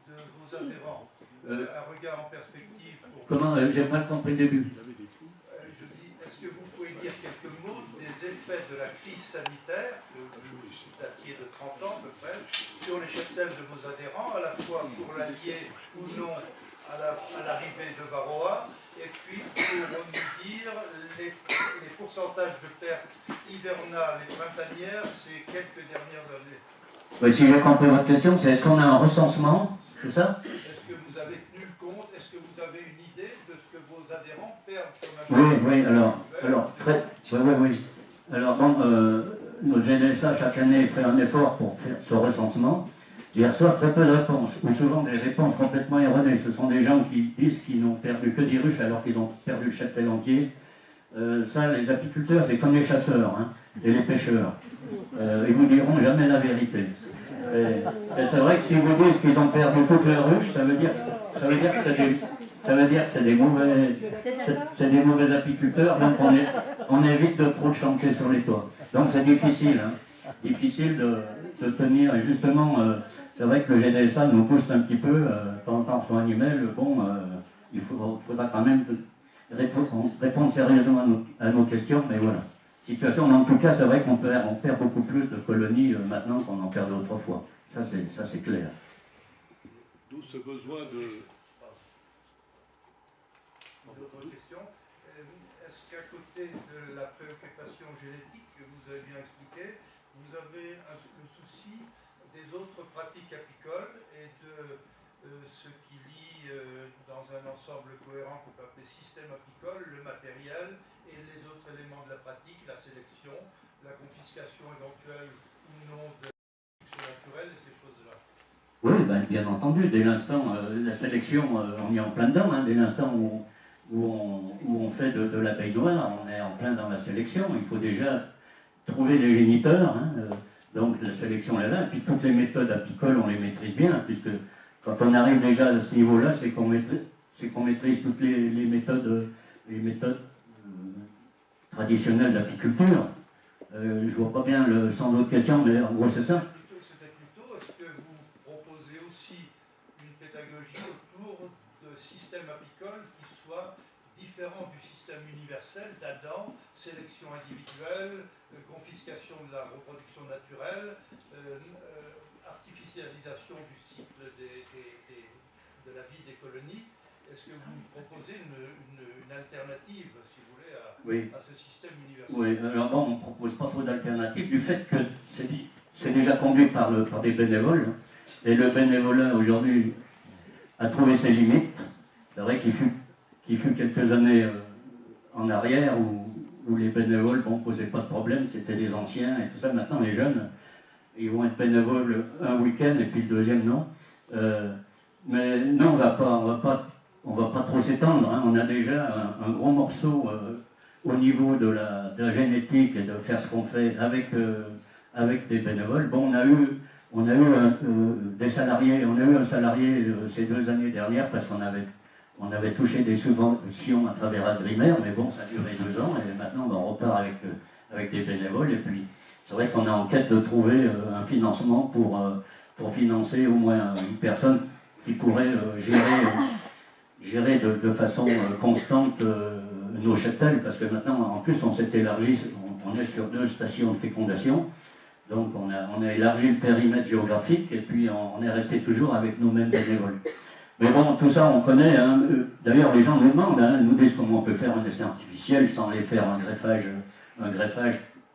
de vos adhérents. Un regard en perspective pour... Comment? J'ai mal compris le début. Je dis, est-ce que vous pouvez dire quelques mots des effets de la crise sanitaire, que vous datiez de 30 ans à peu près, sur les cheptels de vos adhérents, à la fois pour l'allier ou non à l'arrivée de Varroa, et puis pour nous dire les pourcentages de pertes hivernales et printanières ces quelques dernières années. Oui, si j'ai compris votre question, c'est est-ce qu'on a un recensement, c'est ça? Est-ce que vous avez tenu le compte? Est-ce que vous avez une idée de ce que vos adhérents perdent comme Oui, oui. Alors, bon, notre GDSA, chaque année, fait un effort pour faire ce recensement. Ils reçoivent très peu de réponses, ou souvent des réponses complètement erronées. Ce sont des gens qui disent qu'ils n'ont perdu que des ruches alors qu'ils ont perdu le cheptel entier. Ça, les apiculteurs, c'est comme les chasseurs, hein, et les pêcheurs. Ils vous diront jamais la vérité. Et c'est vrai que si vous disent qu'ils ont perdu toutes leurs ruches, ça veut dire que c'est des mauvais apiculteurs, donc on évite de trop de chanter sur les toits. Donc c'est difficile, hein, difficile de tenir, et justement, c'est vrai que le GDSA nous pousse un petit peu, quand on reçoit un email, bon, il faudra quand même répondre sérieusement à nos questions, mais voilà. Situation, mais en tout cas, c'est vrai qu'on perd beaucoup plus de colonies maintenant qu'on en perdait autrefois. Ça, c'est clair. D'où ce besoin de... Une autre question. Est-ce qu'à côté de la préoccupation génétique que vous avez bien expliqué, vous avez le souci des autres pratiques apicoles et de ce qui lie dans un ensemble cohérent qu'on peut appeler système apicole, le matériel et les autres éléments de la pratique, la sélection, la confiscation éventuelle ou non de naturelle et ces choses-là? Oui, ben, bien entendu, dès l'instant, la sélection, on est en plein dedans, hein, dès l'instant où on fait de l'abeille noire, on est en plein dans la sélection. Il faut déjà trouver les géniteurs, hein, donc la sélection est là, et puis toutes les méthodes apicoles, on les maîtrise bien, puisque quand on arrive déjà à ce niveau-là, c'est qu'on maîtrise toutes les méthodes traditionnelles d'apiculture. Je vois pas bien le sens de votre question, mais en gros c'est ça. C'était plutôt, est-ce que vous proposez aussi une pédagogie autour de systèmes apicoles qui soient différents du système universel d'Adam, sélection individuelle, confiscation de la reproduction naturelle, artificialisation du cycle de la vie des colonies? Est-ce que vous proposez une alternative, si vous voulez, à ce système universel? Oui, alors bon, on ne propose pas trop d'alternatives du fait que c'est déjà conduit par des bénévoles. Et le bénévolat aujourd'hui a trouvé ses limites. C'est vrai qu'il fut quelques années en arrière où les bénévoles ne posaient pas de problème, c'était des anciens et tout ça. Maintenant, les jeunes, ils vont être bénévoles un week-end et puis le deuxième, non. Mais non, on va pas trop s'étendre. Hein. On a déjà un gros morceau au niveau de la génétique et de faire ce qu'on fait avec des bénévoles. Bon, on a eu des salariés, on a eu un salarié ces 2 années dernières parce qu'on avait touché des subventions à travers Agrimer, mais bon, ça a duré 2 ans et maintenant on repart avec des bénévoles. Et puis, c'est vrai qu'on est en quête de trouver un financement pour financer au moins une personne qui pourrait gérer de façon constante nos cheptels, parce que maintenant, en plus, on s'est élargi, on est sur 2 stations de fécondation, donc on a élargi le périmètre géographique, et puis on est resté toujours avec nos mêmes bénévoles. Mais bon, tout ça, on connaît, hein. D'ailleurs, les gens nous demandent, hein, nous disent comment on peut faire un essai artificiel sans aller faire un greffage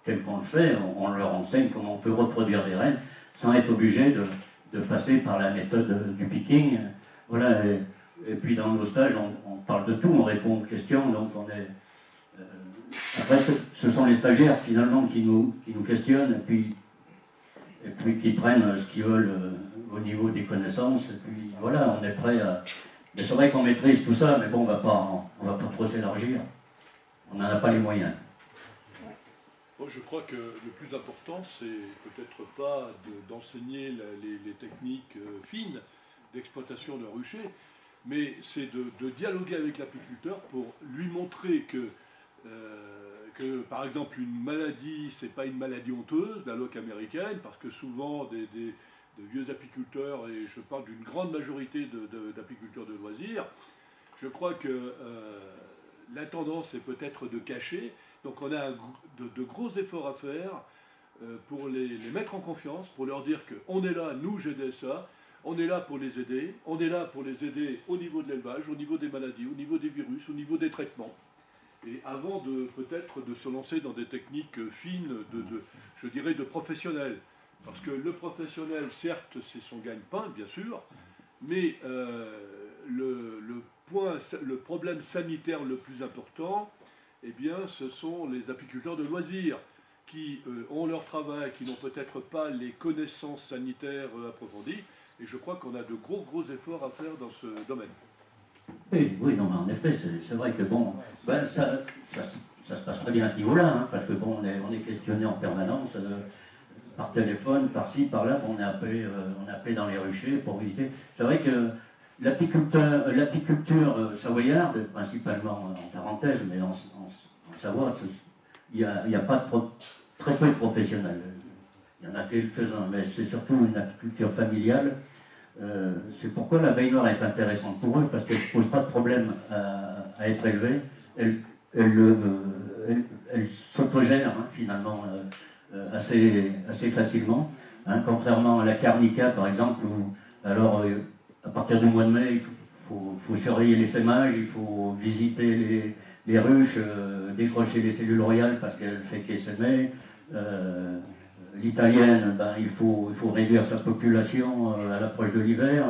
tel qu'on le fait, on leur enseigne comment on peut reproduire des reines, sans être obligé de passer par la méthode du picking. Voilà, et puis dans nos stages, on parle de tout, on répond aux questions, donc on est... Après, ce sont les stagiaires finalement qui nous questionnent, et puis qui prennent ce qu'ils veulent au niveau des connaissances, et puis voilà, on est prêt à... Mais c'est vrai qu'on maîtrise tout ça, mais bon, on va pas trop s'élargir, on n'en a pas les moyens. Moi, je crois que le plus important, c'est peut-être pas d'enseigner les techniques fines d'exploitation d'un rucher, mais c'est de dialoguer avec l'apiculteur pour lui montrer que par exemple, une maladie, c'est pas une maladie honteuse, la loque américaine, parce que souvent, de vieux apiculteurs, et je parle d'une grande majorité d'apiculteurs de loisirs, je crois que la tendance est peut-être de cacher. Donc on a de gros efforts à faire pour les mettre en confiance, pour leur dire qu'on est là, nous, GDSA, on est là pour les aider, on est là pour les aider au niveau de l'élevage, au niveau des maladies, au niveau des virus, au niveau des traitements. Et avant peut-être de se lancer dans des techniques fines, je dirais de professionnels. Parce que le professionnel, certes, c'est son gagne-pain, bien sûr, mais le problème sanitaire le plus important, eh bien, ce sont les apiculteurs de loisirs qui ont leur travail, qui n'ont peut-être pas les connaissances sanitaires approfondies. Et je crois qu'on a de gros efforts à faire dans ce domaine. Oui, non, mais en effet, c'est vrai que bon, ben, ça se passe très bien à ce niveau-là, hein, parce que bon, on est questionné en permanence, par téléphone, par-ci, par-là, on est appelé dans les ruchers pour visiter. C'est vrai que l'apiculture savoyarde, principalement en Tarentaise, mais en Savoie, il n'y a pas très peu de professionnels. Il Il y en a quelques-uns, mais c'est surtout une apiculture familiale. C'est pourquoi l'abeille noire est intéressante pour eux, parce qu'elle ne pose pas de problème à être élevée. Elle s'autogère hein, finalement assez facilement. Hein, contrairement à la Carnica par exemple, où alors à partir du mois de mai, il faut surveiller les sémages, il faut visiter les ruches, décrocher les cellules royales parce qu'elle fait qu'essaimer. L'italienne, ben, il faut réduire sa population à l'approche de l'hiver.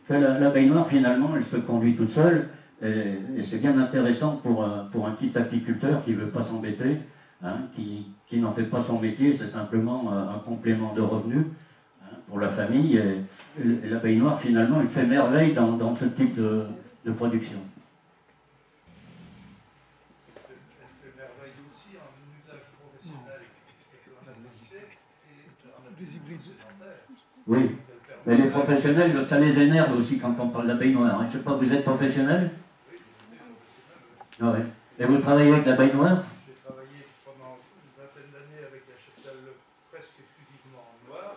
L'abeille noire, finalement, elle se conduit toute seule. Et c'est bien intéressant pour un petit apiculteur qui ne veut pas s'embêter, hein, qui n'en fait pas son métier, c'est simplement un complément de revenu hein, pour la famille. Et l'abeille noire, finalement, elle fait merveille dans ce type de production. Elle fait merveille aussi en usage professionnel et des hybrides. Oui, mais les professionnels, ça les énerve aussi quand on parle d'abeille noire. Hein. Je ne sais pas, vous êtes professionnel? Ah ouais. Et vous travaillez avec l'abeille noire? J'ai travaillé pendant une vingtaine d'années avec la cheptelle presque exclusivement en noir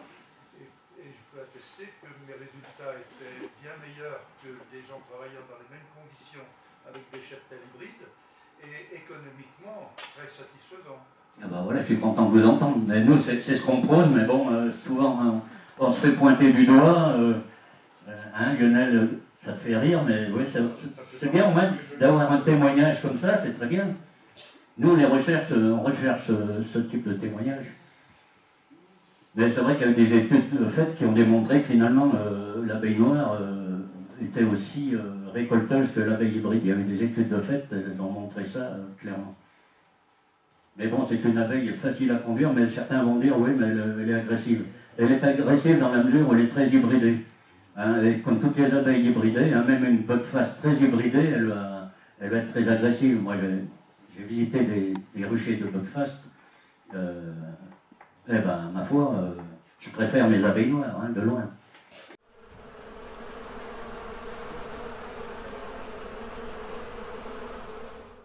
et je peux attester que mes résultats étaient bien meilleurs que des gens travaillant dans les mêmes conditions avec des cheptelles hybrides et économiquement très satisfaisants. Ah bah voilà, je suis content de vous entendre. Mais nous, c'est ce qu'on prône, mais bon, souvent on se fait pointer du doigt. Hein, Lionel, ça te fait rire, mais oui, c'est bien au moins d'avoir un témoignage comme ça, c'est très bien. Nous, on recherche ce type de témoignage. Mais c'est vrai qu'il y a eu des études faites qui ont démontré que finalement l'abeille noire était aussi récolteuse que l'abeille hybride. Il y a eu des études de fait, elles ont montré ça clairement. Mais bon, c'est une abeille facile à conduire, mais certains vont dire oui, mais elle est agressive. Elle est agressive dans la mesure où elle est très hybridée. Hein, et comme toutes les abeilles hybridées, hein, même une buckfast très hybridée, elle va être très agressive. Moi, j'ai visité des ruchers de buckfast. Eh ben, ma foi, je préfère mes abeilles noires, hein, de loin.